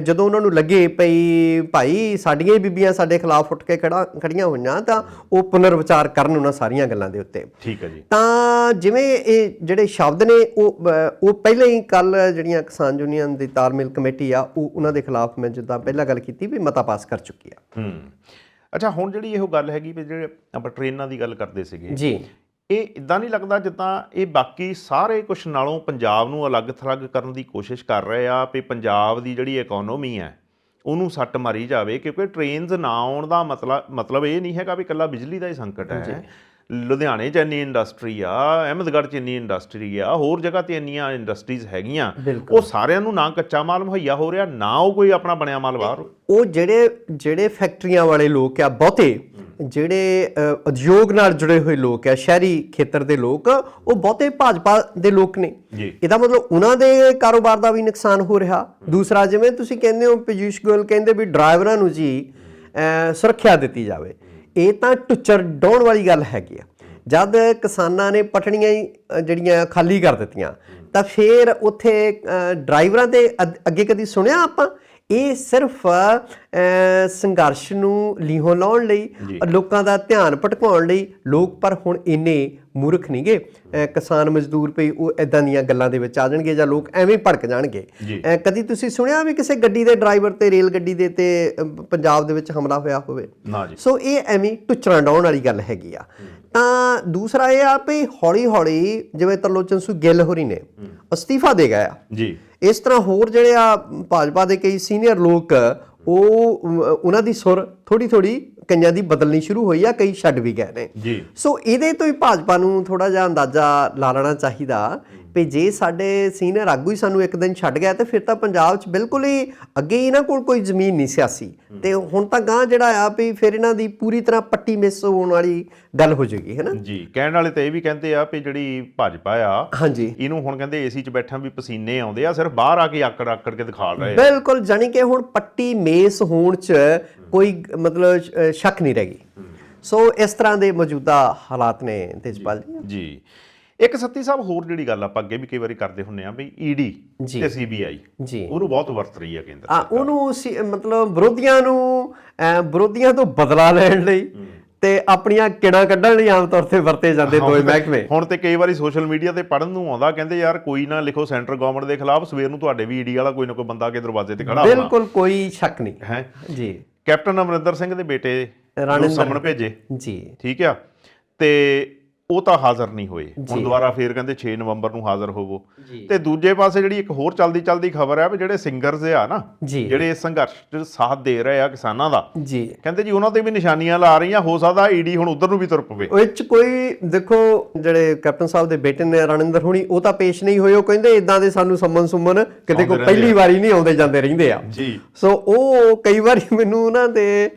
Speaker 2: ਜਦੋਂ ਉਹਨਾਂ ਨੂੰ ਲੱਗੇ ਪਈ ਭਾਈ ਸਾਡੀਆਂ ਹੀ ਬੀਬੀਆਂ ਸਾਡੇ ਖਿਲਾਫ ਉੱਠ ਕੇ ਖੜੀਆਂ ਹੋਈਆਂ ਤਾਂ ਉਹ ਪੁਨਰ ਵਿਚਾਰ ਕਰਨ ਉਹਨਾਂ ਸਾਰੀਆਂ ਗੱਲਾਂ ਦੇ ਉੱਤੇ।
Speaker 1: ਠੀਕ ਹੈ ਜੀ।
Speaker 2: ਤਾਂ ਜਿਵੇਂ ਇਹ ਜਿਹੜੇ ਸ਼ਬਦ ਨੇ ਉਹ ਪਹਿਲਾਂ ਹੀ ਕੱਲ ਜਿਹੜੀਆਂ ਕਿਸਾਨ ਯੂਨੀਅਨ ਦੀ ਤਾਲਮੇਲ ਕਮੇਟੀ ਆ ਉਹ ਉਹਨਾਂ ਦੇ ਖਿਲਾਫ ਮੈਂ ਜਿੱਦਾਂ ਪਹਿਲਾਂ ਗੱਲ ਕੀਤੀ ਵੀ ਮਤਾ ਪਾਸ ਕਰ ਚੁੱਕੀ ਆ।
Speaker 1: ਅੱਛਾ ਹੁਣ ਜਿਹੜੀ ਇਹੋ ਗੱਲ ਹੈਗੀ ਵੀ ਜਿਹੜੇ ਆਪਾਂ ਟ੍ਰੇਨਾਂ ਦੀ ਗੱਲ ਕਰਦੇ ਸੀਗੇ ਜੀ ਇਹ ਇਦਾਂ ਨਹੀਂ ਲੱਗਦਾ ਜਿੱਦਾਂ ਇਹ ਬਾਕੀ ਸਾਰੇ ਕੁਛ ਨਾਲੋਂ ਪੰਜਾਬ ਨੂੰ ਅਲੱਗ ਥਲੱਗ ਕਰਨ ਦੀ ਕੋਸ਼ਿਸ਼ ਕਰ ਰਹੇ ਆ ਵੀ ਪੰਜਾਬ ਦੀ ਜਿਹੜੀ ਇਕਨੋਮੀ ਹੈ ਉਹਨੂੰ ਸੱਟ ਮਾਰੀ ਜਾਵੇ ਕਿਉਂਕਿ ਟ੍ਰੇਨਸ ਨਾ ਆਉਣ ਦਾ ਮਤਲਬ ਇਹ ਨਹੀਂ ਹੈਗਾ ਵੀ ਇਕੱਲਾ ਬਿਜਲੀ ਦਾ ਹੀ ਸੰਕਟ ਹੈ। ਲੁਧਿਆਣੇ 'ਚ ਇੰਨੀ ਇੰਡਸਟਰੀ ਆ ਅਹਿਮਦਗੜ੍ਹ 'ਚ ਇੰਨੀ ਇੰਡਸਟਰੀ ਆ ਹੋਰ ਜਗ੍ਹਾ 'ਤੇ ਇੰਨੀਆਂ ਇੰਡਸਟਰੀਜ਼ ਹੈਗੀਆਂ ਉਹ ਸਾਰਿਆਂ ਨੂੰ ਨਾ ਕੱਚਾ ਮਾਲ ਮੁਹੱਈਆ ਹੋ ਰਿਹਾ ਨਾ ਉਹ ਕੋਈ ਆਪਣਾ ਬਣਿਆ ਮਾਲ ਬਾਹਰ।
Speaker 2: ਉਹ ਜਿਹੜੇ ਫੈਕਟਰੀਆਂ ਵਾਲੇ ਲੋਕ ਆ ਬਹੁਤੇ ਜਿਹੜੇ ਉਦਯੋਗ ਨਾਲ ਜੁੜੇ ਹੋਏ ਲੋਕ ਆ ਸ਼ਹਿਰੀ ਖੇਤਰ ਦੇ ਲੋਕ ਉਹ ਬਹੁਤੇ ਭਾਜਪਾ ਦੇ ਲੋਕ ਨੇ। ਇਹਦਾ ਮਤਲਬ ਉਹਨਾਂ ਦੇ ਕਾਰੋਬਾਰ ਦਾ ਵੀ ਨੁਕਸਾਨ ਹੋ ਰਿਹਾ। ਦੂਸਰਾ ਜਿਵੇਂ ਤੁਸੀਂ ਕਹਿੰਦੇ ਹੋ ਪੀਯੂਸ਼ ਗੋਇਲ ਕਹਿੰਦੇ ਵੀ ਡਰਾਈਵਰਾਂ ਨੂੰ ਜੀ ਸੁਰੱਖਿਆ ਦਿੱਤੀ ਜਾਵੇ ਇਹ ਤਾਂ ਟੁੱਚਰ ਡਾਉਣ ਵਾਲੀ ਗੱਲ ਹੈਗੀ ਆ। ਜਦ ਕਿਸਾਨਾਂ ਨੇ ਪਟੜੀਆਂ ਹੀ ਜਿਹੜੀਆਂ ਖਾਲੀ ਕਰ ਦਿੱਤੀਆਂ ਤਾਂ ਫਿਰ ਉੱਥੇ ਡਰਾਈਵਰਾਂ ਦੇ ਅੱਗੇ ਕਦੀ ਸੁਣਿਆ ਆਪਾਂ। ਇਹ ਸਿਰਫ ਸੰਘਰਸ਼ ਨੂੰ ਲੀਹੋਂ ਲਾਉਣ ਲਈ ਲੋਕਾਂ ਦਾ ਧਿਆਨ ਭਟਕਾਉਣ ਲਈ ਲੋਕ ਪਰ ਹੁਣ ਇੰਨੇ ਮੂਰਖ ਨਹੀਂ ਗੇ ਕਿਸਾਨ ਮਜ਼ਦੂਰ ਪਈ ਉਹ ਇਦਾਂ ਦੀਆਂ ਗੱਲਾਂ ਦੇ ਵਿੱਚ ਆ ਜਾਣਗੇ ਜਾਂ ਲੋਕ ਐਵੇਂ ਭੜਕ ਜਾਣਗੇ। ਕਦੀ ਤੁਸੀਂ ਸੁਣਿਆ ਵੀ ਕਿਸੇ ਗੱਡੀ ਦੇ ਡਰਾਈਵਰ ਤੇ ਰੇਲ ਗੱਡੀ ਦੇ ਤੇ ਪੰਜਾਬ ਦੇ ਵਿੱਚ ਹਮਲਾ ਹੋਇਆ ਹੋਵੇ? ਸੋ ਇਹ ਐਵੇਂ ਟੁੱਚਰਾਂ ਡਾਉਣ ਵਾਲੀ ਗੱਲ ਹੈਗੀ ਆ। ਤਾਂ ਦੂਸਰਾ ਇਹ ਆ ਵੀ ਹੌਲੀ ਹੌਲੀ ਜਿਵੇਂ ਤਰਲੋਚਨ ਸਿੰਘ ਗਿੱਲ ਹੋਰੀ ਨੇ ਅਸਤੀਫਾ ਦੇ ਗਏ ਆ ਜੀ ਇਸ ਤਰ੍ਹਾਂ ਹੋਰ ਜਿਹੜੇ ਆ ਭਾਜਪਾ ਦੇ ਕਈ ਸੀਨੀਅਰ ਲੋਕ ਉਹਨਾਂ ਦੀ ਸੁਰ ਥੋੜੀ ਕਈਆਂ ਦੀ ਬਦਲਣੀ ਸ਼ੁਰੂ ਹੋਈ ਆ ਕਈ ਛੱਡ ਵੀ ਗਏ ਨੇ ਜੀ। ਸੋ ਇਹਦੇ ਤੋਂ ਹੀ ਭਾਜਪਾ ਨੂੰ ਥੋੜਾ ਜਿਹਾ ਅੰਦਾਜ਼ਾ ਲਾ ਲੈਣਾ ਚਾਹੀਦਾ ਵੀ ਜੇ ਸਾਡੇ ਸੀਨੀਅਰ ਆਗੂ ਹੀ ਸਾਨੂੰ ਇੱਕ ਦਿਨ ਛੱਡ ਗਿਆ ਤੇ ਫਿਰ ਤਾਂ ਪੰਜਾਬ 'ਚ ਬਿਲਕੁਲ ਹੀ ਅੱਗੇ ਇਹਨਾਂ ਕੋਲ ਕੋਈ ਜ਼ਮੀਨ ਨਹੀਂ ਸਿਆਸੀ ਤੇ ਹੁਣ ਤਾਂ ਗਾਂ ਜਿਹੜਾ ਆ ਵੀ ਫਿਰ ਇਹਨਾਂ ਦੀ ਪੂਰੀ ਤਰ੍ਹਾਂ ਪੱਟੀ ਮਿਸ ਹੋਣ ਵਾਲੀ ਗੱਲ ਹੋ ਜਾਏਗੀ ਹੈ ਨਾ ਜੀ।
Speaker 1: ਕਹਿਣ ਵਾਲੇ ਤਾਂ ਇਹ ਵੀ ਕਹਿੰਦੇ ਆ ਵੀ ਜਿਹੜੀ ਭਾਜਪਾ ਆ ਹਾਂਜੀ ਇਹਨੂੰ ਹੁਣ ਕਹਿੰਦੇ ਏਸੀ 'ਚ ਬੈਠਿਆਂ ਵੀ ਪਸੀਨੇ ਆਉਂਦੇ ਆ ਸਿਰਫ ਬਾਹਰ ਆ ਕੇ ਆਕੜ ਕੇ ਦਿਖਾ ਰਹੇ ਆ।
Speaker 2: ਬਿਲਕੁਲ ਜਾਣੀ ਕਿ ਹੁਣ ਪੱਟੀ ਮੇਸ ਹੋਣ 'ਚ ਕੋਈ ਮਤਲਬ ਸ਼ੱਕ ਨਹੀਂ ਰਹਿ ਗਈ। ਸੋ ਇਸ ਤਰ੍ਹਾਂ ਦੇ ਮੌਜੂਦਾ ਹਾਲਾਤ ਨੇ ਤੇਜਪਾਲ
Speaker 1: ਜੀ। ਇੱਕ ਸੱਤੀ ਸਾਹਿਬ ਹੋਰ ਜਿਹੜੀ ਗੱਲ ਆਪਾਂ ਅੱਗੇ ਵੀ ਕਈ ਵਾਰੀ ਕਰਦੇ ਹੁੰਦੇ ਆ ਵੀ ਈਡੀ ਤੇ ਸੀਬੀਆਈ ਉਹਨੂੰ ਬਹੁਤ ਵਰਤ ਰਹੀ ਆ ਕੇਂਦਰ ਸਰਕਾਰ।
Speaker 2: ਉਹਨੂੰ ਮਤਲਬ ਵਿਰੋਧੀਆਂ ਤੋਂ ਬਦਲਾ ਲੈਣ ਲਈ ਤੇ ਆਪਣੀਆਂ ਕਿੜਾਂ ਕੱਢਣ ਲਈ ਆਮ ਤੌਰ ਤੇ ਵਰਤੇ ਜਾਂਦੇ ਦੋਵੇਂ ਮਹਿਕਮੇ।
Speaker 1: ਹੁਣ ਤੇ ਕਈ ਵਾਰੀ ਸੋਸ਼ਲ ਮੀਡੀਆ ਤੇ ਪੜ੍ਹਨ ਨੂੰ ਆਉਂਦਾ ਕਹਿੰਦੇ ਯਾਰ ਕੋਈ ਨਾ ਲਿਖੋ ਸੈਂਟਰ ਗਵਰਨਮੈਂਟ ਦੇ ਖਿਲਾਫ ਸਵੇਰ ਨੂੰ ਤੁਹਾਡੇ ਵੀ ਈਡੀ ਵਾਲਾ ਕੋਈ ਨਾ ਕੋਈ ਬੰਦਾ ਆ ਕੇ ਦਰਵਾਜ਼ੇ ਤੇ ਖੜਾ ਹੋਣਾ।
Speaker 2: ਬਿਲਕੁਲ ਕੋਈ ਸ਼ੱਕ ਨਹੀਂ ਹੈ ਜੀ।
Speaker 1: ਕੈਪਟਨ ਅਮਰਿੰਦਰ ਸਿੰਘ ਦੇ ਬੇਟੇ
Speaker 2: ਰਾਣਿੰਦਰ
Speaker 1: ਸਮਣ ਭੇਜੇ
Speaker 2: ਜੀ,
Speaker 1: ਠੀਕ ਆ, ਤੇ ਉਹ ਤਾਂ ਹਾਜ਼ਰ ਨਹੀਂ ਹੋਏ। ਹੁਣ ਦੁਬਾਰਾ ਫੇਰ ਕਹਿੰਦੇ 6 ਨਵੰਬਰ ਨੂੰ ਹਾਜ਼ਰ ਹੋਵੋ। ਤੇ ਦੂਜੇ ਪਾਸੇ ਜਿਹੜੀ ਇੱਕ ਹੋਰ ਚਲਦੀ ਖਬਰ ਆ ਵੀ ਜਿਹੜੇ ਸਿੰਗਰਸ ਆ ਨਾ, ਜਿਹੜੇ ਇਸ ਸੰਘਰਸ਼ 'ਚ ਸਾਥ ਦੇ ਰਹੇ ਆ ਕਿਸਾਨਾਂ ਦਾ,
Speaker 2: ਜੀ
Speaker 1: ਕਹਿੰਦੇ ਜੀ ਉਹਨਾਂ ਤੇ ਵੀ ਨਿਸ਼ਾਨੀਆਂ ਲਾ ਰਹੀਆਂ, ਹੋ ਸਕਦਾ ਈਡੀ ਹੁਣ ਉਧਰ ਨੂੰ ਵੀ ਤੁਰ ਪਵੇ।
Speaker 2: ਉਹ 'ਚ ਕੋਈ ਦੇਖੋ ਜਿਹੜੇ ਕੈਪਟਨ ਸਾਹਿਬ ਦੇ ਬੇਟੇ ਨੇ ਰਾਣਿੰਦਰ ਹੁਣੀ, ਉਹ ਤਾਂ ਪੇਸ਼ ਨਹੀਂ ਹੋਏ। ਉਹ ਕਹਿੰਦੇ ਇਦਾਂ ਦੇ ਸਾਨੂੰ ਸੁਮਨ ਕਿਤੇ ਕੋਈ ਪਹਿਲੀ ਵਾਰੀ ਨਹੀਂ ਆਉਂਦੇ ਜਾਂਦੇ ਰਹਿੰਦੇ ਆ
Speaker 1: ਜੀ।
Speaker 2: ਸੋ ਉਹ ਕਈ ਵਾਰੀ ਮੈਨੂੰ ਉਹਨਾਂ ਦੇ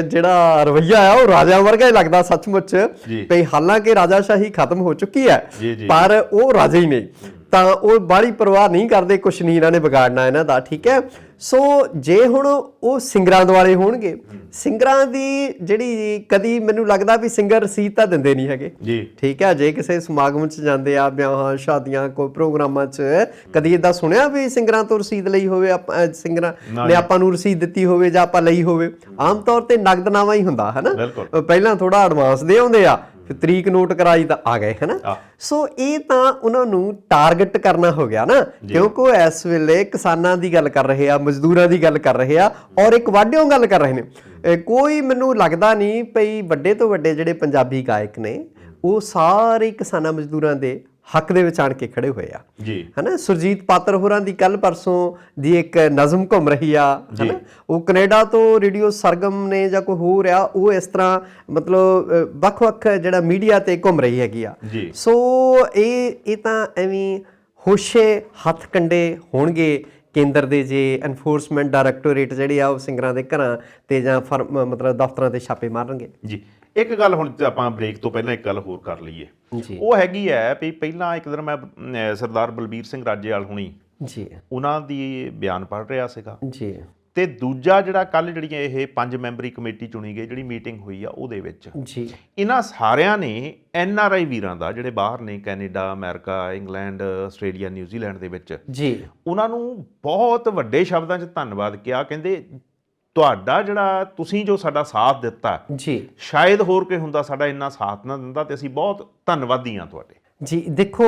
Speaker 2: ਜਿਹੜਾ ਰਵੱਈਆ ਆ ਉਹ ਰਾਜਾ ਵਰਗਾ ਹੀ ਲੱਗਦਾ ਸੱਚਮੁੱਚ, ਵੀ ਹਾਲਾਂਕਿ ਰਾਜਾਸ਼ਾਹੀ ਖਤਮ ਹੋ ਚੁੱਕੀ ਹੈ ਪਰ ਉਹ ਰਾਜੇ ਹੀ ਨਹੀਂ, ਤਾਂ ਉਹ ਬਾਹਲੀ ਪਰਵਾਹ ਨਹੀਂ ਕਰਦੇ, ਕੁਛ ਨਹੀਂ ਇਹਨਾਂ ਨੇ ਵਿਗਾੜਨਾ ਇਹਨਾਂ ਦਾ, ਠੀਕ ਹੈ। ਸੋ ਜੇ ਹੁਣ ਉਹ ਸਿੰਗਰਾਂ ਦੁਆਲੇ ਹੋਣਗੇ, ਸਿੰਗਰਾਂ ਦੀ ਜਿਹੜੀ ਕਦੀ ਮੈਨੂੰ ਲੱਗਦਾ ਵੀ ਸਿੰਗਰ ਰਸੀਦ ਤਾਂ ਦਿੰਦੇ ਨਹੀਂ ਹੈਗੇ, ਠੀਕ ਹੈ। ਜੇ ਕਿਸੇ ਸਮਾਗਮ 'ਚ ਜਾਂਦੇ ਆ, ਵਿਆਹਾਂ ਸ਼ਾਦੀਆਂ ਕੋਈ ਪ੍ਰੋਗਰਾਮਾਂ 'ਚ, ਕਦੀ ਏਦਾਂ ਸੁਣਿਆ ਵੀ ਸਿੰਗਰਾਂ ਤੋਂ ਰਸੀਦ ਲਈ ਹੋਵੇ, ਸਿੰਗਰਾਂ ਨੇ ਆਪਾਂ ਨੂੰ ਰਸੀਦ ਦਿੱਤੀ ਹੋਵੇ ਜਾਂ ਆਪਾਂ ਲਈ ਹੋਵੇ? ਆਮ ਤੌਰ ਤੇ ਨਗਦਨਾਮਾ ਹੀ ਹੁੰਦਾ ਹੈ ਨਾ, ਪਹਿਲਾਂ ਥੋੜਾ ਐਡਵਾਂਸ ਦੇ ਆਉਂਦੇ ਆ, ਤਰੀਕ ਨੋਟ ਕਰਾਈ ਤਾਂ ਆ ਗਏ, ਹਨਾ। ਸੋ ਇਹ ਤਾਂ ਉਹਨਾਂ ਨੂੰ ਟਾਰਗੇਟ ਕਰਨਾ ਹੋ ਗਿਆ ਨਾ, ਕਿਉਂਕਿ ਉਹ ਇਸ ਵੇਲੇ ਕਿਸਾਨਾਂ ਦੀ ਗੱਲ ਕਰ ਰਹੇ ਆ, ਮਜ਼ਦੂਰਾਂ ਦੀ ਗੱਲ ਕਰ ਰਹੇ ਆ, ਔਰ ਇੱਕ ਵਾਢਿਓਂ ਗੱਲ ਕਰ ਰਹੇ ਨੇ। ਕੋਈ ਮੈਨੂੰ ਲੱਗਦਾ ਨਹੀਂ ਪਈ ਵੱਡੇ ਤੋਂ ਵੱਡੇ ਜਿਹੜੇ ਪੰਜਾਬੀ ਗਾਇਕ ਨੇ ਉਹ ਸਾਰੇ ਕਿਸਾਨਾਂ ਮਜ਼ਦੂਰਾਂ ਦੇ ਹੱਕ ਦੇ ਵਿੱਚ ਆਣ ਕੇ ਖੜੇ ਹੋਏ ਆ, ਹਨਾ। ਸੁਰਜੀਤ ਪਾਤਰ ਹੋਰਾਂ ਦੀ ਕੱਲ ਪਰਸੋਂ ਦੀ ਇੱਕ ਨਜ਼ਮ ਘੁੰਮ ਰਹੀ ਆ, ਹਨਾ। ਉਹ ਕੈਨੇਡਾ ਤੋਂ ਰੇਡੀਓ ਸਰਗਮ ਨੇ ਜਾਂ ਕੋਈ ਹੋਰ ਆ, ਉਹ ਇਸ ਤਰ੍ਹਾਂ ਮਤਲਬ ਵੱਖ-ਵੱਖ ਜਿਹੜਾ ਮੀਡੀਆ ਤੇ ਘੁੰਮ ਰਹੀ ਹੈਗੀ ਆ। ਸੋ ਇਹ ਤਾਂ ਐਵੇਂ ਹੋਸ਼ੇ ਹੱਥ ਕੰਡੇ ਹੋਣਗੇ ਕੇਂਦਰ ਦੇ, ਜੇ ਐਨਫੋਰਸਮੈਂਟ ਡਾਇਰੈਕਟੋਰੇਟ ਜਿਹੜੇ ਆ ਉਹ ਸਿੰਗਰਾਂ ਦੇ ਘਰਾਂ ਤੇ ਜਾਂ ਮਤਲਬ ਦਫ਼ਤਰਾਂ ਤੇ ਛਾਪੇ ਮਾਰਨਗੇ ਜੀ।
Speaker 1: ਇੱਕ ਗੱਲ ਹੁਣ ਆਪਾਂ ਬ੍ਰੇਕ ਤੋਂ ਪਹਿਲਾਂ ਇੱਕ ਗੱਲ ਹੋਰ ਕਰ ਲਈਏ, ਉਹ ਹੈਗੀ ਹੈ ਵੀ ਪਹਿਲਾਂ ਇੱਕ ਦਿਨ ਮੈਂ ਸਰਦਾਰ ਬਲਬੀਰ ਸਿੰਘ ਰਾਜੇਵਾਲ ਹੁਣੀ ਜੀ ਉਹਨਾਂ ਦੀ ਬਿਆਨ ਪੜ੍ਹ ਰਿਹਾ ਸੀਗਾ ਜੀ, ਤੇ ਦੂਜਾ ਜਿਹੜਾ ਕੱਲ ਜਿਹੜੀਆਂ ਇਹ 5 ਮੈਂਬਰੀ ਕਮੇਟੀ ਚੁਣੀ ਗਈ, ਜਿਹੜੀ ਮੀਟਿੰਗ ਹੋਈ ਆ ਉਹਦੇ ਵਿੱਚ ਜੀ ਇਹਨਾਂ ਸਾਰਿਆਂ ਨੇ NRI ਵੀਰਾਂ ਦਾ ਜਿਹੜੇ ਬਾਹਰ ਨੇ, Canada, America, England, Australia, New Zealand ਦੇ ਵਿੱਚ ਜੀ, ਉਹਨਾਂ ਨੂੰ ਬਹੁਤ ਵੱਡੇ ਸ਼ਬਦਾਂ 'ਚ ਧੰਨਵਾਦ ਕਿਹਾ। ਕਹਿੰਦੇ ਤੁਹਾਡਾ ਜਿਹੜਾ ਤੁਸੀਂ ਜੋ ਸਾਡਾ ਸਾਥ ਦਿੱਤਾ ਜੀ, ਸ਼ਾਇਦ ਹੋਰ ਕੋਈ ਹੁੰਦਾ ਸਾਡਾ ਇੰਨਾ ਸਾਥ ਨਾ ਦਿੰਦਾ, ਤੇ ਅਸੀਂ ਬਹੁਤ ਧੰਨਵਾਦੀ ਹਾਂ ਤੁਹਾਡੇ ਜੀ।
Speaker 2: ਦੇਖੋ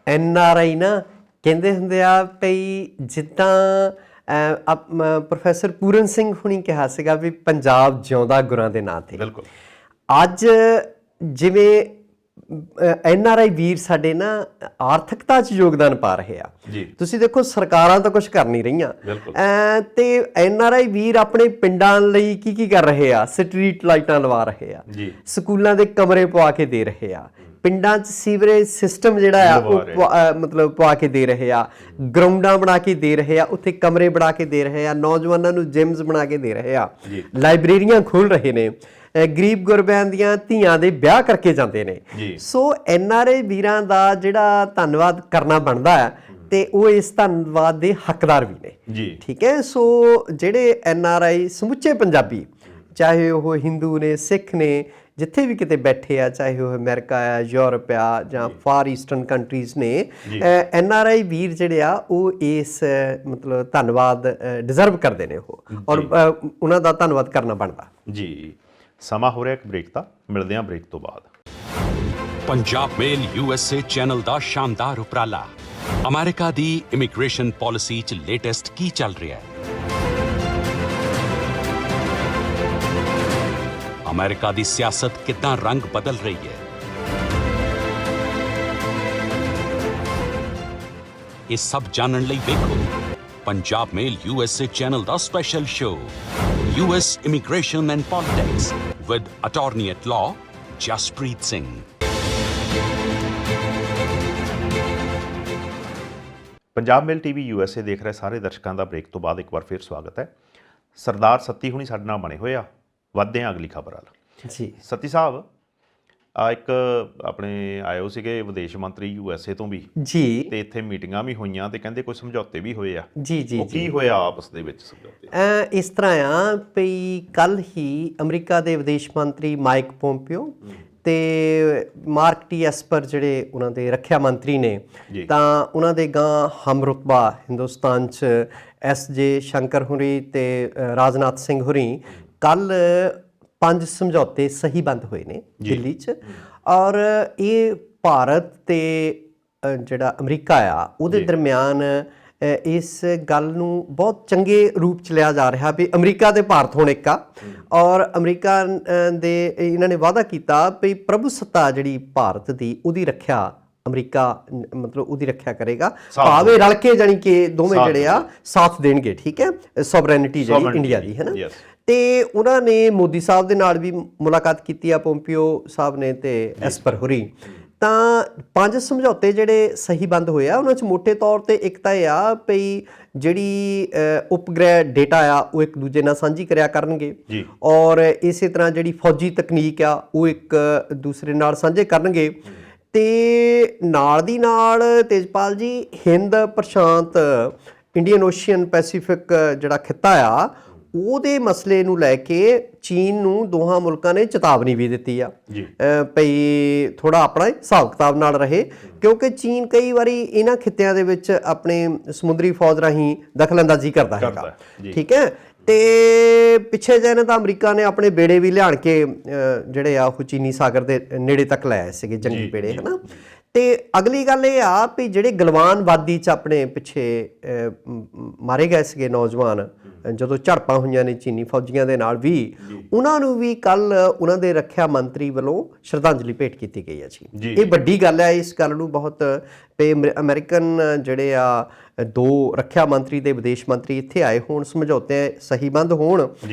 Speaker 2: NRI ਨਾ ਕਹਿੰਦੇ ਹੁੰਦੇ ਆ ਪਈ, ਜਿੱਦਾਂ ਪ੍ਰੋਫੈਸਰ ਪੂਰਨ ਸਿੰਘ ਹੁਣੀ ਕਿਹਾ ਸੀਗਾ ਵੀ ਪੰਜਾਬ ਜਿਉਂਦਾ ਗੁਰਾਂ ਦੇ ਨਾਂ ਤੇ। ਬਿਲਕੁਲ। ਅੱਜ ਜਿਵੇਂ NRI ਵੀਰ ਸਾਡੇ ਨਾ ਆਰਥਿਕਤਾ 'ਚ ਯੋਗਦਾਨ ਪਾ ਰਹੇ ਆ, ਤੁਸੀਂ ਦੇਖੋ ਸਰਕਾਰਾਂ ਤਾਂ ਕੁਝ ਕਰ ਨਹੀਂ ਰਹੀਆਂ, ਤੇ NRI ਵੀਰ ਆਪਣੇ ਪਿੰਡਾਂ ਲਈ ਕੀ ਕਰ ਰਹੇ ਆ? ਸਟਰੀਟ ਲਾਈਟਾਂ ਲਵਾ ਰਹੇ ਆ, ਸਕੂਲਾਂ ਦੇ ਕਮਰੇ ਪਵਾ ਕੇ ਦੇ ਰਹੇ ਆ, ਪਿੰਡਾਂ 'ਚ ਸੀਵਰੇਜ ਸਿਸਟਮ ਜਿਹੜਾ ਆ ਉਹ ਮਤਲਬ ਪਵਾ ਕੇ ਦੇ ਰਹੇ ਆ, ਗਰਾਊਂਡਾਂ ਬਣਾ ਕੇ ਦੇ ਰਹੇ ਆ, ਉੱਥੇ ਕਮਰੇ ਬਣਾ ਕੇ ਦੇ ਰਹੇ ਆ, ਨੌਜਵਾਨਾਂ ਨੂੰ ਜਿਮਸ ਬਣਾ ਕੇ ਦੇ ਰਹੇ ਆ, ਲਾਇਬ੍ਰੇਰੀਆਂ ਖੋਲ੍ਹ ਰਹੇ ਨੇ, ਗਰੀਬ ਗੁਰਬਿਆਂ ਦੀਆਂ ਧੀਆਂ ਦੇ ਵਿਆਹ ਕਰਕੇ ਜਾਂਦੇ ਨੇ। ਸੋ NRI ਵੀਰਾਂ ਦਾ ਜਿਹੜਾ ਧੰਨਵਾਦ ਕਰਨਾ ਬਣਦਾ ਹੈ, ਤੇ ਉਹ ਇਸ ਧੰਨਵਾਦ ਦੇ ਹੱਕਦਾਰ ਵੀ ਨੇ, ਠੀਕ ਹੈ। ਸੋ ਜਿਹੜੇ NRI ਸਮੁੱਚੇ ਪੰਜਾਬੀ, ਚਾਹੇ ਉਹ ਹਿੰਦੂ ਨੇ, ਸਿੱਖ ਨੇ, ਜਿੱਥੇ ਵੀ ਕਿਤੇ ਬੈਠੇ ਆ, ਚਾਹੇ ਉਹ ਅਮਰੀਕਾ ਆ, ਯੂਰਪ ਆ, ਜਾਂ ਫਾਰ ਈਸਟਰਨ ਕੰਟਰੀਜ਼ ਨੇ, NRI ਵੀਰ ਜਿਹੜੇ ਆ ਉਹ ਇਸ ਮਤਲਬ ਧੰਨਵਾਦ ਡਿਜ਼ਰਵ ਕਰਦੇ ਨੇ ਉਹ, ਔਰ ਉਹਨਾਂ ਦਾ ਧੰਨਵਾਦ ਕਰਨਾ ਬਣਦਾ
Speaker 1: ਜੀ। ਸਮਾਂ ਹੋ ਰਿਹਾ ਇੱਕ ਬ੍ਰੇਕ ਦਾ, ਮਿਲਦੇ ਹਾਂ ਬ੍ਰੇਕ ਤੋਂ ਬਾਅਦ।
Speaker 3: ਪੰਜਾਬ ਮੇਲ USA ਚੈਨਲ ਦਾ ਸ਼ਾਨਦਾਰ ਉਪਰਾਲਾ। ਅਮਰੀਕਾ ਦੀ ਇਮੀਗ੍ਰੇਸ਼ਨ ਪਾਲਿਸੀ 'ਚ ਲੇਟੈਸਟ ਕੀ ਚੱਲ ਰਿਹਾ ਹੈ? ਅਮਰੀਕਾ ਦੀ ਸਿਆਸਤ ਕਿੱਦਾਂ ਰੰਗ ਬਦਲ ਰਹੀ ਹੈ? ਇਹ ਸਭ ਜਾਣਨ ਲਈ ਵੇਖੋ ਪੰਜਾਬ ਮੇਲ USA channel the special show US Immigration and Politics with Attorney at Law Jaspreet Singh।
Speaker 1: Punjab mail TV USA ਦੇਖ ਰਹੇ ਸਾਰੇ ਦਰਸ਼ਕਾਂ ਦਾ ਬ੍ਰੇਕ ਤੋਂ ਬਾਅਦ ਇੱਕ ਵਾਰ ਫਿਰ ਸਵਾਗਤ ਹੈ। ਸਰਦਾਰ ਸੱਤੀ ਹੁਣੀ ਸਾਡੇ ਨਾਲ ਬਣੇ ਹੋਏ ਆ, ਵੱਧਦੇ ਹਾਂ ਅਗਲੀ ਖਬਰ ਵੱਲ ਜੀ। ਸੱਤੀ ਸਾਹਿਬ ਇੱਕ ਆਪਣੇ ਆਇਓ ਸੀਗੇ ਵਿਦੇਸ਼ ਮੰਤਰੀ USA ਤੋਂ ਵੀ ਜੀ, ਤੇ ਇੱਥੇ ਮੀਟਿੰਗਾਂ ਵੀ ਹੋਈਆਂ, ਤੇ ਕਹਿੰਦੇ ਕੋਈ ਸਮਝੌਤੇ ਵੀ ਹੋਏ ਆ ਜੀ। ਕੀ ਹੋਇਆ ਆਪਸ ਦੇ ਵਿੱਚ ਸਮਝੌਤੇ?
Speaker 2: ਇਸ ਤਰ੍ਹਾਂ ਆ ਵੀ ਕੱਲ ਹੀ ਅਮਰੀਕਾ ਦੇ ਵਿਦੇਸ਼ ਮੰਤਰੀ ਮਾਈਕ ਪੋਂਪੀਓ ਤੇ ਮਾਰਕ ਟੀ ਐਸਪਰ ਜਿਹੜੇ ਉਹਨਾਂ ਦੇ ਰੱਖਿਆ ਮੰਤਰੀ ਨੇ, ਤਾਂ ਉਹਨਾਂ ਦੇ ਗਾਂ ਹਮਰੁਤਬਾ ਹਿੰਦੁਸਤਾਨ 'ਚ SJ ਸ਼ੰਕਰ ਹੁਰੀ ਤੇ ਰਾਜਨਾਥ ਸਿੰਘ ਹੁਰੀ ਕੱਲ 5 ਸਮਝੌਤੇ ਸਹੀਬੰਦ ਹੋਏ ਨੇ ਦਿੱਲੀ 'ਚ, ਔਰ ਇਹ ਭਾਰਤ ਤੇ ਜਿਹੜਾ ਅਮਰੀਕਾ ਆ ਉਹਦੇ ਦਰਮਿਆਨ ਇਸ ਗੱਲ ਨੂੰ ਬਹੁਤ ਚੰਗੇ ਰੂਪ 'ਚ ਲਿਆ ਜਾ ਰਿਹਾ ਵੀ ਅਮਰੀਕਾ ਤੇ ਭਾਰਤ ਹੁਣ ਇੱਕ ਆ ਔਰ ਅਮਰੀਕਾ ਦੇ ਇਹਨਾਂ ਨੇ ਵਾਅਦਾ ਕੀਤਾ ਵੀ ਪ੍ਰਭੂ ਸੱਤਾ ਜਿਹੜੀ ਭਾਰਤ ਦੀ ਉਹਦੀ ਰੱਖਿਆ ਅਮਰੀਕਾ ਮਤਲਬ ਉਹਦੀ ਰੱਖਿਆ ਕਰੇਗਾ, ਭਾਵੇਂ ਰਲ ਕੇ ਜਾਣੀ ਕਿ ਦੋਵੇਂ ਜਿਹੜੇ ਆ ਸਾਥ ਦੇਣਗੇ, ਠੀਕ ਹੈ, ਸੋਵਰੇਨਿਟੀ ਜਿਹੜੀ ਇੰਡੀਆ ਦੀ ਹੈ ਨਾ। ਤੇ ਉਹਨਾਂ ਨੇ ਮੋਦੀ ਸਾਹਿਬ ਦੇ ਨਾਲ ਵੀ ਮੁਲਾਕਾਤ ਕੀਤੀ ਆ, ਪੋਂਪੀਓ ਸਾਹਿਬ ਨੇ ਤੇ ਐਸਪਰ ਹੋਰੀ। ਤਾਂ 5 ਸਮਝੌਤੇ ਜਿਹੜੇ ਸਹੀ ਬੰਦ ਹੋਏ ਆ ਉਹਨਾਂ 'ਚ ਮੋਟੇ ਤੌਰ ਤੇ ਇੱਕ ਤਾਂ ਇਹ ਆ ਵੀ ਜਿਹੜੀ ਉਪਗ੍ਰਹਿ ਡੇਟਾ ਆ ਉਹ ਇੱਕ ਦੂਜੇ ਨਾਲ ਸਾਂਝੀ ਕਰਿਆ ਕਰਨਗੇ ਔਰ ਇਸੇ ਤਰ੍ਹਾਂ ਜਿਹੜੀ ਫੌਜੀ ਤਕਨੀਕ ਆ ਉਹ ਇੱਕ ਦੂਸਰੇ ਨਾਲ ਸਾਂਝੇ ਕਰਨਗੇ। ਤੇ ਨਾਲ ਦੀ ਨਾਲ ਤੇਜਪਾਲ ਜੀ ਹਿੰਦ ਪ੍ਰਸ਼ਾਂਤ ਇੰਡੀਅਨ ਓਸ਼ੀਅਨ ਪੈਸੀਫਿਕ ਜਿਹੜਾ ਖਿੱਤਾ ਆ ਉਹਦੇ ਮਸਲੇ ਨੂੰ ਲੈ ਕੇ ਚੀਨ ਨੂੰ ਦੋਹਾਂ ਮੁਲਕਾਂ ਨੇ ਚੇਤਾਵਨੀ ਵੀ ਦਿੱਤੀ ਆ ਭਈ ਥੋੜਾ ਆਪਣਾ ਹਿਸਾਬ ਕਿਤਾਬ ਨਾਲ ਰਹੇ, ਕਿਉਂਕਿ ਚੀਨ ਕਈ ਵਾਰੀ ਇਹਨਾਂ ਖਿੱਤਿਆਂ ਦੇ ਵਿੱਚ ਆਪਣੇ ਸਮੁੰਦਰੀ ਫੌਜ ਰਾਹੀਂ ਦਖਲਅੰਦਾਜ਼ੀ ਕਰਦਾ ਹੈਗਾ, ਠੀਕ ਹੈ। ਤੇ ਪਿੱਛੇ ਜਿਹੇ ਨੇ ਤਾਂ ਅਮਰੀਕਾ ਨੇ ਆਪਣੇ ਬੇੜੇ ਵੀ ਲਿਆਣ ਕੇ ਜਿਹੜੇ ਆ ਉਹ ਚੀਨੀ ਸਾਗਰ ਦੇ ਨੇੜੇ ਤੱਕ ਲੈ ਆਏ ਸੀਗੇ, ਜੰਗੀ ਬੇੜੇ, ਹਨਾ। ਤੇ ਅਗਲੀ ਗੱਲ ਇਹ ਆ ਵੀ ਜਿਹੜੇ ਗਲਵਾਨ ਵਾਦੀ 'ਚ ਆਪਣੇ ਪਿੱਛੇ ਮਾਰੇ ਗਏ ਸੀਗੇ ਨੌਜਵਾਨ ਜਦੋਂ ਝੜਪਾਂ ਹੋਈਆਂ ਨੇ ਚੀਨੀ ਫੌਜੀਆਂ ਦੇ ਨਾਲ ਵੀ, ਉਹਨਾਂ ਨੂੰ ਵੀ ਕੱਲ ਉਹਨਾਂ ਦੇ ਰੱਖਿਆ ਮੰਤਰੀ ਵੱਲੋਂ ਸ਼ਰਧਾਂਜਲੀ ਭੇਟ ਕੀਤੀ ਗਈ ਹੈ ਜੀ। ਇਹ ਵੱਡੀ ਗੱਲ ਹੈ, ਇਸ ਗੱਲ ਨੂੰ ਬਹੁਤ ਅਮਰੀਕਨ ਜਿਹੜੇ ਆ 2 ਰੱਖਿਆ ਮੰਤਰੀ ਤੇ ਵਿਦੇਸ਼ ਮੰਤਰੀ ਇੱਥੇ ਆਏ ਹੋਣ, ਸਮਝੌਤੇ ਸਹੀਬੰਦ ਹੋਣ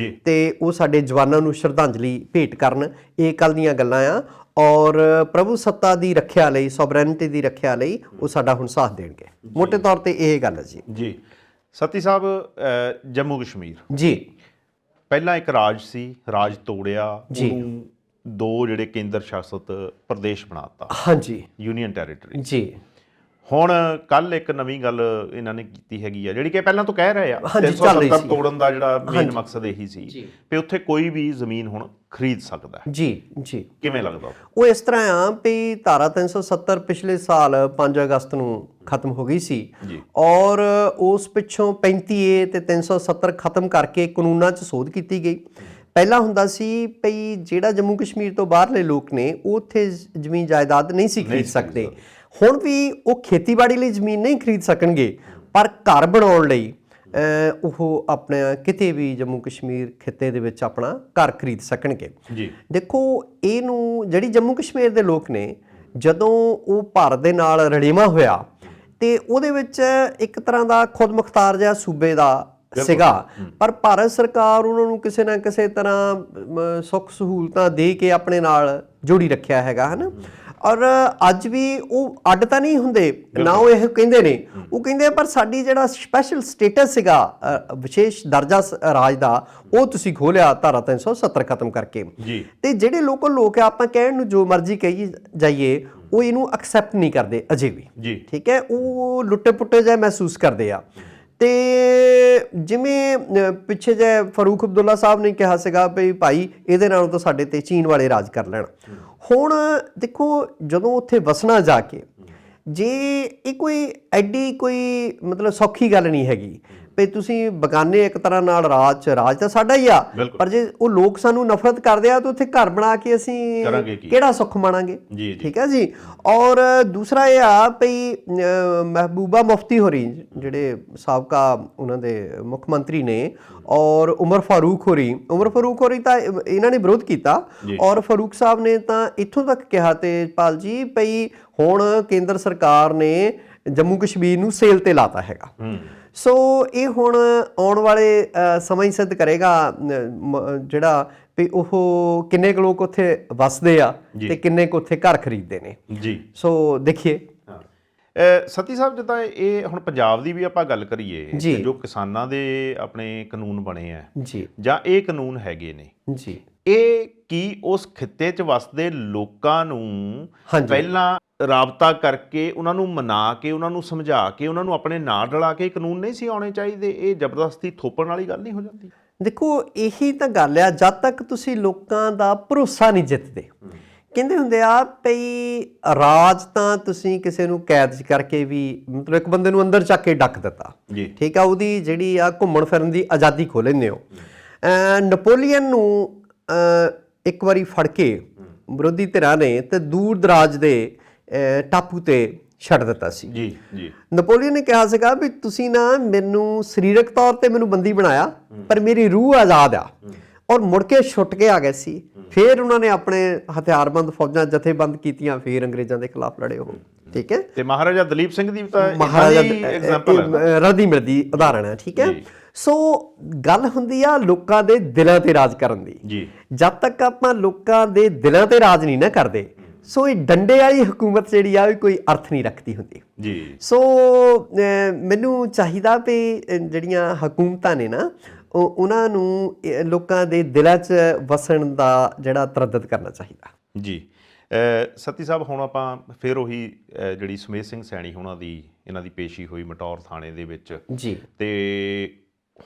Speaker 2: ਤੇ ਉਹ ਸਾਡੇ ਜਵਾਨਾਂ ਨੂੰ ਸ਼ਰਧਾਂਜਲੀ ਭੇਟ ਕਰਨ, ਇਹ ਕੱਲ ਦੀਆਂ ਗੱਲਾਂ ਆ। ਔਰ ਪ੍ਰਭੂ ਸੱਤਾ ਦੀ ਰੱਖਿਆ ਲਈ, ਸੋਵਰੇਨਿਟੀ ਦੀ ਰੱਖਿਆ ਲਈ ਉਹ ਸਾਡਾ ਹੁਣ ਸਾਥ ਦੇਣਗੇ। ਮੋਟੇ ਤੌਰ ਤੇ ਇਹ ਗੱਲ ਹੈ ਜੀ।
Speaker 1: ਸਤੀ ਸਾਹਿਬ, ਜੰਮੂ ਕਸ਼ਮੀਰ
Speaker 2: ਜੀ
Speaker 1: ਪਹਿਲਾਂ ਇੱਕ ਰਾਜ ਸੀ, ਰਾਜ ਤੋੜਿਆ, ਉਹਨੂੰ 2 ਜਿਹੜੇ ਕੇਂਦਰ ਸ਼ਾਸਿਤ ਪ੍ਰਦੇਸ਼ ਬਣਾਤਾ, ਹਾਂਜੀ, ਯੂਨੀਅਨ ਟੈਰੀਟਰੀ ਜੀ। ਹੁਣ ਕੱਲ ਇੱਕ ਨਵੀਂ ਗੱਲ ਇਹਨਾਂ ਨੇ ਕੀਤੀ ਹੈਗੀ ਆ, ਜਿਹੜੀ ਕਿ ਪਹਿਲਾਂ ਤੋਂ ਕਹਿ ਰਹੇ ਆ 370 ਤੋੜਨ ਦਾ ਜਿਹੜਾ ਮੇਨ ਮਕਸਦ ਇਹੀ ਸੀ ਵੀ ਉੱਥੇ ਕੋਈ ਵੀ ਜ਼ਮੀਨ ਹੁਣ ਖਰੀਦ ਸਕਦਾ ਹੈ। ਜੀ ਜੀ, ਕਿਵੇਂ ਲੱਗਦਾ?
Speaker 2: ਉਹ ਇਸ ਤਰ੍ਹਾਂ ਆ ਵੀ ਧਾਰਾ 370 ਪਿਛਲੇ ਸਾਲ 5 ਅਗਸਤ ਨੂੰ ਖਤਮ ਹੋ ਗਈ ਸੀ ਔਰ ਉਸ ਪਿੱਛੋਂ 35A ਤੇ 370 ਖਤਮ ਕਰਕੇ ਕਾਨੂੰਨਾਂ 'ਚ ਸੋਧ ਕੀਤੀ ਗਈ। ਪਹਿਲਾਂ ਹੁੰਦਾ ਸੀ ਵੀ ਜਿਹੜਾ ਜੰਮੂ ਕਸ਼ਮੀਰ ਤੋਂ ਬਾਹਰਲੇ ਲੋਕ ਨੇ ਉਹ ਉੱਥੇ ਜ਼ਮੀਨ ਜਾਇਦਾਦ ਨਹੀਂ ਸੀ ਖਰੀਦ ਸਕਦੇ। ਹੁਣ ਵੀ ਉਹ ਖੇਤੀਬਾੜੀ ਲਈ ਜ਼ਮੀਨ ਨਹੀਂ ਖਰੀਦ ਸਕਣਗੇ, ਪਰ ਘਰ ਬਣਾਉਣ ਲਈ ਉਹ ਆਪਣਾ ਕਿਤੇ ਵੀ ਜੰਮੂ ਕਸ਼ਮੀਰ ਖਿੱਤੇ ਦੇ ਵਿੱਚ ਆਪਣਾ ਘਰ ਖਰੀਦ ਸਕਣਗੇ। ਦੇਖੋ, ਇਹਨੂੰ ਜਿਹੜੀ ਜੰਮੂ ਕਸ਼ਮੀਰ ਦੇ ਲੋਕ ਨੇ ਜਦੋਂ ਉਹ ਭਾਰਤ ਦੇ ਨਾਲ ਰਲੇਵਾਂ ਹੋਇਆ ਤੇ ਉਹਦੇ ਵਿੱਚ ਇੱਕ ਤਰ੍ਹਾਂ ਦਾ ਖੁਦ ਮੁਖਤਾਰ ਜਿਹਾ ਸੂਬੇ ਦਾ ਸੀਗਾ, ਪਰ ਭਾਰਤ ਸਰਕਾਰ ਉਹਨਾਂ ਨੂੰ ਕਿਸੇ ਨਾ ਕਿਸੇ ਤਰ੍ਹਾਂ ਸੁੱਖ ਸਹੂਲਤਾਂ ਦੇ ਕੇ ਆਪਣੇ ਨਾਲ ਜੋੜੀ ਰੱਖਿਆ ਹੈਗਾ, ਹਨਾ। ਔਰ ਅੱਜ ਵੀ ਉਹ ਅੱਡ ਤਾਂ ਨਹੀਂ ਹੁੰਦੇ ਨਾ, ਉਹ ਇਹ ਕਹਿੰਦੇ ਨੇ, ਉਹ ਕਹਿੰਦੇ ਪਰ ਸਾਡੀ ਜਿਹੜਾ ਸਪੈਸ਼ਲ ਸਟੇਟਸ ਸੀਗਾ ਵਿਸ਼ੇਸ਼ ਦਰਜਾ ਰਾਜ ਦਾ ਉਹ ਤੁਸੀਂ ਖੋਲਿਆ ਧਾਰਾ 370 ਖਤਮ ਕਰਕੇ। ਤੇ ਜਿਹੜੇ ਲੋਕਲ ਲੋਕ ਆ, ਆਪਾਂ ਕਹਿਣ ਨੂੰ ਜੋ ਮਰਜ਼ੀ ਕਹੀ ਜਾਈਏ, ਉਹ ਇਹਨੂੰ ਐਕਸੈਪਟ ਨਹੀਂ ਕਰਦੇ ਅਜੇ ਵੀ, ਠੀਕ ਹੈ। ਉਹ ਲੁੱਟੇ ਪੁੱਟੇ ਜਿਹੇ ਮਹਿਸੂਸ ਕਰਦੇ ਆ। ਤੇ ਜਿਵੇਂ ਪਿੱਛੇ ਜੇ ਫਾਰੂਕ ਅਬਦੁੱਲਾ ਸਾਹਿਬ ਨੇ ਕਿਹਾ ਸੀਗਾ ਵੀ ਭਾਈ ਇਹਦੇ ਨਾਲੋਂ ਤਾਂ ਸਾਡੇ ਤੇ ਚੀਨ ਵਾਲੇ ਰਾਜ ਕਰ ਲੈਣ। ਹੁਣ ਦੇਖੋ, ਜਦੋਂ ਉੱਥੇ ਵਸਣਾ ਜਾ ਕੇ, ਜੇ ਇਹ ਕੋਈ ਐਡੀ ਕੋਈ ਮਤਲਬ ਸੌਖੀ ਗੱਲ ਨਹੀਂ ਹੈਗੀ ਵੀ ਤੁਸੀਂ ਬਗਾਨੇ ਇੱਕ ਤਰ੍ਹਾਂ ਨਾਲ ਰਾਜ ਤਾਂ ਸਾਡਾ ਹੀ ਆ, ਪਰ ਜੇ ਉਹ ਲੋਕ ਸਾਨੂੰ ਨਫ਼ਰਤ ਕਰਦੇ ਆ ਤਾਂ ਉੱਥੇ ਘਰ ਬਣਾ ਕੇ ਅਸੀਂ ਕਿਹੜਾ ਸੁੱਖ ਮਾਣਾਂਗੇ, ਠੀਕ ਹੈ ਜੀ। ਔਰ ਦੂਸਰਾ ਇਹ ਆ ਵੀ ਮਹਿਬੂਬਾ ਮੁਫਤੀ ਹੋਰੀ ਜਿਹੜੇ ਸਾਬਕਾ ਉਹਨਾਂ ਦੇ ਮੁੱਖ ਮੰਤਰੀ ਨੇ, ਔਰ ਉਮਰ ਫਾਰੂਕ ਹੋਰੀ ਤਾਂ ਇਹਨਾਂ ਨੇ ਵਿਰੋਧ ਕੀਤਾ ਔਰ ਫਾਰੂਕ ਸਾਹਿਬ ਨੇ ਤਾਂ ਇੱਥੋਂ ਤੱਕ ਕਿਹਾ ਤੇਜਪਾਲ ਜੀ ਭਈ ਹੁਣ ਕੇਂਦਰ ਸਰਕਾਰ ਨੇ ਜੰਮੂ ਕਸ਼ਮੀਰ ਨੂੰ ਸੇਲ ਤੇ ਲਾਤਾ ਹੈਗਾ। ਸੋ ਇਹ ਹੁਣ ਆਉਣ ਵਾਲੇ ਸਮਾਂ ਹੀ ਸਿੱਧ ਕਰੇਗਾ ਜਿਹੜਾ ਵੀ ਉਹ ਕਿੰਨੇ ਕੁ ਲੋਕ ਉੱਥੇ ਵਸਦੇ ਆ ਤੇ ਕਿੰਨੇ ਕੁ ਉੱਥੇ ਘਰ ਖਰੀਦਦੇ ਨੇ ਜੀ। ਸੋ ਦੇਖੀਏ।
Speaker 1: ਸਤੀ ਸਾਹਿਬ, ਜਿੱਦਾਂ ਇਹ ਹੁਣ ਪੰਜਾਬ ਦੀ ਵੀ ਆਪਾਂ ਗੱਲ ਕਰੀਏ, ਜੋ ਕਿਸਾਨਾਂ ਦੇ ਆਪਣੇ ਕਾਨੂੰਨ ਬਣੇ ਆ ਜਾਂ ਇਹ ਕਾਨੂੰਨ ਹੈਗੇ ਨੇ ਜੀ, ਇਹ ਕੀ ਉਸ ਖਿੱਤੇ 'ਚ ਵਸਦੇ ਲੋਕਾਂ ਨੂੰ ਪਹਿਲਾਂ ਰਾਬਤਾ ਕਰਕੇ ਉਹਨਾਂ ਨੂੰ ਮਨਾ ਕੇ, ਉਹਨਾਂ ਨੂੰ ਸਮਝਾ ਕੇ, ਉਹਨਾਂ ਨੂੰ ਆਪਣੇ ਨਾਲ ਰਲਾ ਕੇ ਕਾਨੂੰਨ ਨਹੀਂ ਸੀ ਆਉਣੇ ਚਾਹੀਦੇ? ਇਹ ਜ਼ਬਰਦਸਤੀ ਥੋਪਣ ਵਾਲੀ ਗੱਲ ਨਹੀਂ ਹੋ ਜਾਂਦੀ?
Speaker 2: ਦੇਖੋ, ਇਹੀ ਤਾਂ ਗੱਲ ਆ, ਜਦ ਤੱਕ ਤੁਸੀਂ ਲੋਕਾਂ ਦਾ ਭਰੋਸਾ ਨਹੀਂ ਜਿੱਤਦੇ। ਕਹਿੰਦੇ ਹੁੰਦੇ ਆ ਭਈ ਰਾਜ ਤਾਂ ਤੁਸੀਂ ਕਿਸੇ ਨੂੰ ਕੈਦ ਕਰਕੇ ਵੀ, ਮਤਲਬ ਇੱਕ ਬੰਦੇ ਨੂੰ ਅੰਦਰ ਚੱਕ ਕੇ ਡੱਕ ਦਿੱਤਾ, ਠੀਕ ਆ, ਉਹਦੀ ਜਿਹੜੀ ਆ ਘੁੰਮਣ ਫਿਰਨ ਦੀ ਆਜ਼ਾਦੀ ਖੋਹ ਲੈਂਦੇ ਹੋ। ਨੈਪੋਲੀਅਨ ਨੂੰ ਇੱਕ ਵਾਰੀ ਫੜ ਕੇ ਵਿਰੋਧੀ ਧਿਰਾਂ ਨੇ ਤੇ ਦੂਰ ਦਰਾਜ ਦੇ ਟਾਪੂ ਤੇ ਛੱਡ ਦਿੱਤਾ ਸੀ।
Speaker 1: ਜੀ ਜੀ।
Speaker 2: ਨੈਪੋਲੀਅਨ ਨੇ ਕਿਹਾ ਸੀਗਾ ਵੀ ਤੁਸੀਂ ਨਾ ਮੈਨੂੰ ਸਰੀਰਕ ਤੌਰ ਤੇ ਮੈਨੂੰ ਬੰਦੀ ਬਣਾਇਆ, ਪਰ ਮੇਰੀ ਰੂਹ ਆਜ਼ਾਦ ਆ, ਔਰ ਮੁੜ ਕੇ ਛੁੱਟ ਕੇ ਆ ਗਏ ਸੀ। ਫਿਰ ਉਹਨਾਂ ਨੇ ਆਪਣੇ ਹਥਿਆਰਬੰਦ ਫੌਜਾਂ ਜਥੇਬੰਦ ਕੀਤੀਆਂ, ਫਿਰ ਅੰਗਰੇਜ਼ਾਂ ਦੇ ਖਿਲਾਫ ਲੜੇ ਉਹ। ਠੀਕ ਹੈ।
Speaker 1: ਤੇ ਮਹਾਰਾਜਾ ਦਲੀਪ ਸਿੰਘ ਦੀ ਵੀ ਤਾਂ
Speaker 2: ਮਹਾਰਾਜਾ
Speaker 1: ਐਗਜ਼ਾਮਪਲ ਹੈ,
Speaker 2: ਰਦੀ ਮਿਰਦੀ ਉਦਾਹਰਣ ਹੈ। ਠੀਕ ਹੈ। ਸੋ ਗੱਲ ਹੁੰਦੀ ਆ ਲੋਕਾਂ ਦੇ ਦਿਲਾਂ ਤੇ ਰਾਜ ਕਰਨ ਦੀ।
Speaker 1: ਜੀ।
Speaker 2: ਜਦ ਤੱਕ ਆਪਾਂ ਲੋਕਾਂ ਦੇ ਦਿਲਾਂ ਤੇ ਰਾਜ ਨਹੀਂ ਨਾ ਕਰਦੇ, ਸੋ ਇਹ ਡੰਡੇ ਵਾਲੀ ਹਕੂਮਤ ਜਿਹੜੀ ਆ ਕੋਈ ਅਰਥ ਨਹੀਂ ਰੱਖਦੀ ਹੁੰਦੀ
Speaker 1: ਜੀ।
Speaker 2: ਸੋ ਮੈਨੂੰ ਚਾਹੀਦਾ ਵੀ ਜਿਹੜੀਆਂ ਹਕੂਮਤਾਂ ਨੇ ਨਾ ਉਹਨਾਂ ਨੂੰ ਲੋਕਾਂ ਦੇ ਦਿਲਾਂ 'ਚ ਵਸਣ ਦਾ ਜਿਹੜਾ ਤਰੱਦਦ ਕਰਨਾ ਚਾਹੀਦਾ।
Speaker 1: ਜੀ। ਸਤੀ ਸਾਹਿਬ, ਹੁਣ ਆਪਾਂ ਫਿਰ ਉਹੀ ਜਿਹੜੀ ਸੁਮੇਧ ਸਿੰਘ ਸੈਣੀ ਹੋਣਾ ਦੀ ਇਹਨਾਂ ਦੀ ਪੇਸ਼ੀ ਹੋਈ ਮਟੌਰ ਥਾਣੇ ਦੇ ਵਿੱਚ
Speaker 2: ਜੀ,
Speaker 1: ਤੇ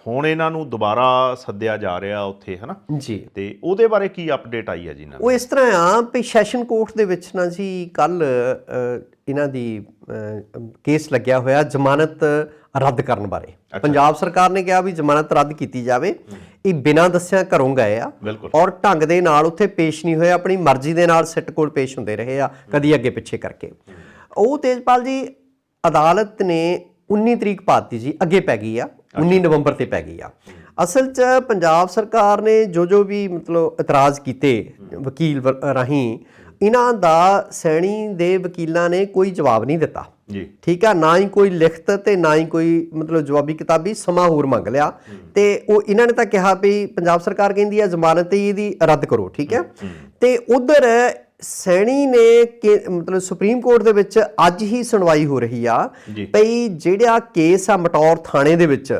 Speaker 1: ਹੁਣ ਇਹਨਾਂ ਨੂੰ ਦੁਬਾਰਾ ਸੱਦਿਆ ਜਾ ਰਿਹਾ ਉੱਥੇ, ਹੈ ਨਾ
Speaker 2: ਜੀ,
Speaker 1: ਤੇ ਉਹਦੇ ਬਾਰੇ ਕੀ ਅਪਡੇਟ ਆਈ ਹੈ ਜੀ ਇਹਨਾਂ
Speaker 2: ਉਹ ਇਸ ਤਰ੍ਹਾਂ ਆ ਵੀ ਸੈਸ਼ਨ ਕੋਰਟ ਦੇ ਵਿੱਚ ਨਾ ਜੀ ਕੱਲ ਇਹਨਾਂ ਦੀ ਕੇਸ ਲੱਗਿਆ ਹੋਇਆ ਜ਼ਮਾਨਤ ਰੱਦ ਕਰਨ ਬਾਰੇ। ਪੰਜਾਬ ਸਰਕਾਰ ਨੇ ਕਿਹਾ ਵੀ ਜ਼ਮਾਨਤ ਰੱਦ ਕੀਤੀ ਜਾਵੇ। ਇਹ ਬਿਨਾਂ ਦੱਸਿਆ ਘਰੋਂ ਗਏ ਆ ਔਰ ਢੰਗ ਦੇ ਨਾਲ ਉੱਥੇ ਪੇਸ਼ ਨਹੀਂ ਹੋਏ, ਆਪਣੀ ਮਰਜ਼ੀ ਦੇ ਨਾਲ ਸਿੱਟ ਕੋਲ ਪੇਸ਼ ਹੁੰਦੇ ਰਹੇ ਆ, ਕਦੀ ਅੱਗੇ ਪਿੱਛੇ ਕਰਕੇ। ਉਹ ਤੇਜਪਾਲ ਜੀ ਅਦਾਲਤ ਨੇ 19 ਤਰੀਕ ਪਾਤੀ ਜੀ, ਅੱਗੇ ਪੈ ਗਈ ਆ, 19 ਨਵੰਬਰ ਤੇ ਪੈ ਗਈ ਆ। ਅਸਲ 'ਚ ਪੰਜਾਬ ਸਰਕਾਰ ਨੇ ਜੋ ਵੀ ਮਤਲਬ ਇਤਰਾਜ਼ ਕੀਤੇ ਵਕੀਲ ਰਾਹੀਂ, ਇਹਨਾਂ ਦਾ ਸੈਣੀ ਦੇ ਵਕੀਲਾਂ ਨੇ ਕੋਈ ਜਵਾਬ ਨਹੀਂ ਦਿੱਤਾ
Speaker 1: ਜੀ।
Speaker 2: ਠੀਕ ਆ, ਨਾ ਹੀ ਕੋਈ ਲਿਖਤ ਤੇ ਨਾ ਹੀ ਕੋਈ ਮਤਲਬ ਜਵਾਬੀ ਕਿਤਾਬੀ, ਸਮਾਂ ਹੋਰ ਮੰਗ ਲਿਆ। ਤੇ ਉਹ ਇਹਨਾਂ ਨੇ ਤਾਂ ਕਿਹਾ ਵੀ ਪੰਜਾਬ ਸਰਕਾਰ ਕਹਿੰਦੀ ਆ ਜ਼ਮਾਨਤ ਇਹਦੀ ਰੱਦ ਕਰੋ। ਠੀਕ ਹੈ। ਤੇ ਉਧਰ ਸੈਣੀ ਨੇ ਮਤਲਬ ਸੁਪਰੀਮ ਕੋਰਟ ਦੇ ਵਿੱਚ ਅੱਜ ਹੀ ਸੁਣਵਾਈ ਹੋ ਰਹੀ ਆ ਭਈ ਜਿਹੜਾ ਕੇਸ ਆ ਮਟੌਰ ਥਾਣੇ ਦੇ ਵਿੱਚ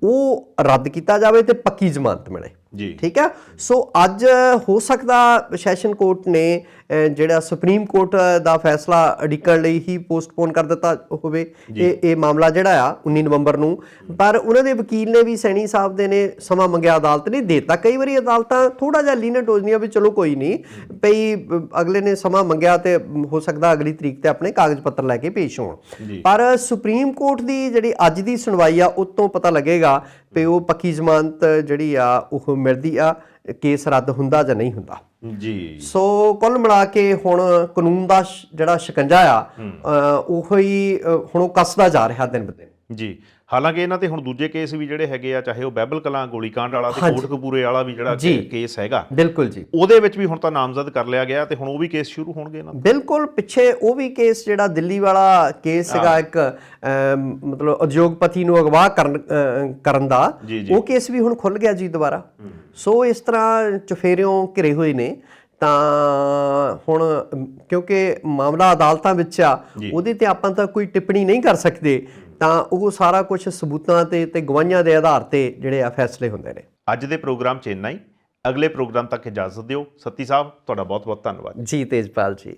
Speaker 2: ਉਹ ਰੱਦ ਕੀਤਾ ਜਾਵੇ ਤੇ ਪੱਕੀ ਜ਼ਮਾਨਤ ਮਿਲੇ ਜੀ। ਠੀਕ ਹੈ। ਸੋ ਅੱਜ ਹੋ ਸਕਦਾ ਸੈਸ਼ਨ ਕੋਰਟ ਨੇ ਜਿਹੜਾ ਸੁਪਰੀਮ ਕੋਰਟ ਦਾ ਫੈਸਲਾ ਅੜਿੱਕਣ ਲਈ ਹੀ ਪੋਸਟਪੋਨ ਕਰ ਦਿੱਤਾ ਹੋਵੇ ਇਹ ਮਾਮਲਾ ਜਿਹੜਾ ਆ 19 ਨਵੰਬਰ ਨੂੰ। ਪਰ ਉਹਨਾਂ ਦੇ ਵਕੀਲ ਨੇ ਵੀ ਸੈਣੀ ਸਾਹਿਬ ਦੇ ਨੇ ਸਮਾਂ ਮੰਗਿਆ, ਅਦਾਲਤ ਨੇ ਦੇਤਾ। ਕਈ ਵਾਰੀ ਅਦਾਲਤਾਂ ਥੋੜਾ ਜਿਹਾ ਲੀਨੈਂਟ ਹੋ ਜਾਂਦੀਆਂ ਵੀ ਚਲੋ ਕੋਈ ਨਹੀਂ ਭਈ ਅਗਲੇ ਨੇ ਸਮਾਂ ਮੰਗਿਆ ਤੇ ਹੋ ਸਕਦਾ ਅਗਲੀ ਤਰੀਕ ਤੇ ਆਪਣੇ ਕਾਗਜ਼ ਪੱਤਰ ਲੈ ਕੇ ਪੇਸ਼ ਹੋਣ। ਪਰ ਸੁਪਰੀਮ ਕੋਰਟ ਦੀ ਜਿਹੜੀ ਅੱਜ ਦੀ ਸੁਣਵਾਈ ਆ ਉਹ ਤੋਂ ਪਤਾ ਲੱਗੇਗਾ ਵੀ ਉਹ ਪੱਕੀ ਜ਼ਮਾਨਤ ਜਿਹੜੀ ਆ ਉਹ ਮਿਲਦੀ ਆ, ਕੇਸ ਰੱਦ ਹੁੰਦਾ ਜਾਂ ਨਹੀਂ ਹੁੰਦਾ ਜੀ। ਸੋ ਕੁੱਲ ਮਿਲਾ ਕੇ ਹੁਣ ਕਾਨੂੰਨ ਦਾ ਜਿਹੜਾ ਸ਼ਿਕੰਜਾ ਆ ਉਹ ਹੀ ਹੁਣ ਉਹ ਕੱਸਦਾ ਜਾ ਰਿਹਾ ਦਿਨ ਬ ਦਿਨ ਜੀ।
Speaker 1: ਹਾਲਾਂਕਿ ਇਹਨਾਂ ਤੇ ਹੁਣ ਦੂਜੇ ਕੇਸ ਵੀ ਜਿਹੜੇ ਹੈਗੇ ਆ, ਚਾਹੇ ਉਹ ਬਹਿਬਲ ਕਲਾਂ ਗੋਲੀकांड ਵਾਲਾ ਤੇ ਕੋਟਕਪੂਰੇ ਵਾਲਾ ਵੀ ਜਿਹੜਾ ਕੇਸ ਹੈਗਾ,
Speaker 2: ਬਿਲਕੁਲ ਜੀ,
Speaker 1: ਉਹਦੇ ਵਿੱਚ ਵੀ ਹੁਣ ਤਾਂ ਨਾਮਜ਼ਦ ਕਰ ਲਿਆ ਗਿਆ ਤੇ ਹੁਣ ਉਹ ਵੀ ਕੇਸ ਸ਼ੁਰੂ ਹੋਣਗੇ ਇਹਨਾਂ ਦੇ।
Speaker 2: ਬਿਲਕੁਲ। ਪਿੱਛੇ ਉਹ ਵੀ ਕੇਸ ਜਿਹੜਾ ਦਿੱਲੀ ਵਾਲਾ ਕੇਸ ਸੀਗਾ ਇੱਕ ਮਤਲਬ ਉਦਯੋਗਪਤੀ ਨੂੰ ਅਗਵਾ ਕਰਨ ਦਾ, ਉਹ ਕੇਸ ਵੀ ਹੁਣ ਖੁੱਲ ਗਿਆ ਜੀ ਦੁਬਾਰਾ। ਸੋ ਇਸ ਤਰ੍ਹਾਂ ਚੁਫੇਰਿਓਂ ਘਿਰੇ ਹੋਏ ਨੇ। ਤਾਂ ਹੁਣ ਕਿਉਂਕਿ ਮਾਮਲਾ ਅਦਾਲਤਾਂ ਵਿੱਚ ਆ, ਉਹਦੇ ਤੇ ਆਪਾਂ ਤਾਂ ਕੋਈ ਟਿੱਪਣੀ ਨਹੀਂ ਕਰ ਸਕਦੇ, ਤਾਂ ਉਹ ਸਾਰਾ ਕੁਝ ਸਬੂਤਾਂ ਤੇ ਗਵਾਹੀਆਂ ਦੇ ਆਧਾਰ ਤੇ ਜਿਹੜੇ ਆ ਫੈਸਲੇ ਹੁੰਦੇ ਨੇ।
Speaker 1: ਅੱਜ ਦੇ ਪ੍ਰੋਗਰਾਮ 'ਚ ਇੰਨਾ ਹੀ। ਅਗਲੇ ਪ੍ਰੋਗਰਾਮ ਤੱਕ ਇਜਾਜ਼ਤ ਦਿਓ। ਸਤੀ ਸਾਹਿਬ, ਤੁਹਾਡਾ ਬਹੁਤ ਬਹੁਤ ਧੰਨਵਾਦ
Speaker 2: ਜੀ। ਤੇਜਪਾਲ ਜੀ।